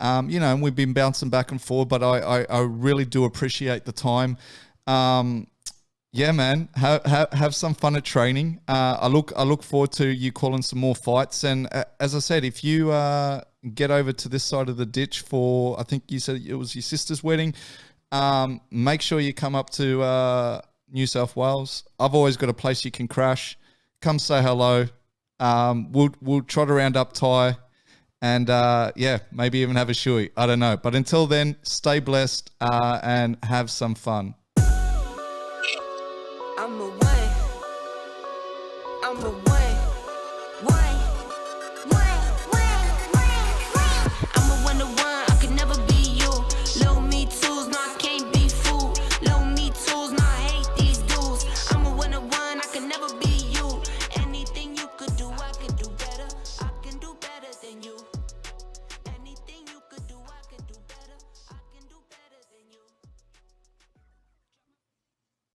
You know, and we've been bouncing back and forth, but I really do appreciate the time. Yeah, man, have some fun at training. I look forward to you calling some more fights. And as I said, if you get over to this side of the ditch for, I think you said it was your sister's wedding, make sure you come up to New South Wales. I've always got a place you can crash. Come say hello. We'll trot around up Thai and maybe even have a shoey. I don't know. But until then, stay blessed and have some fun.
I'm a one.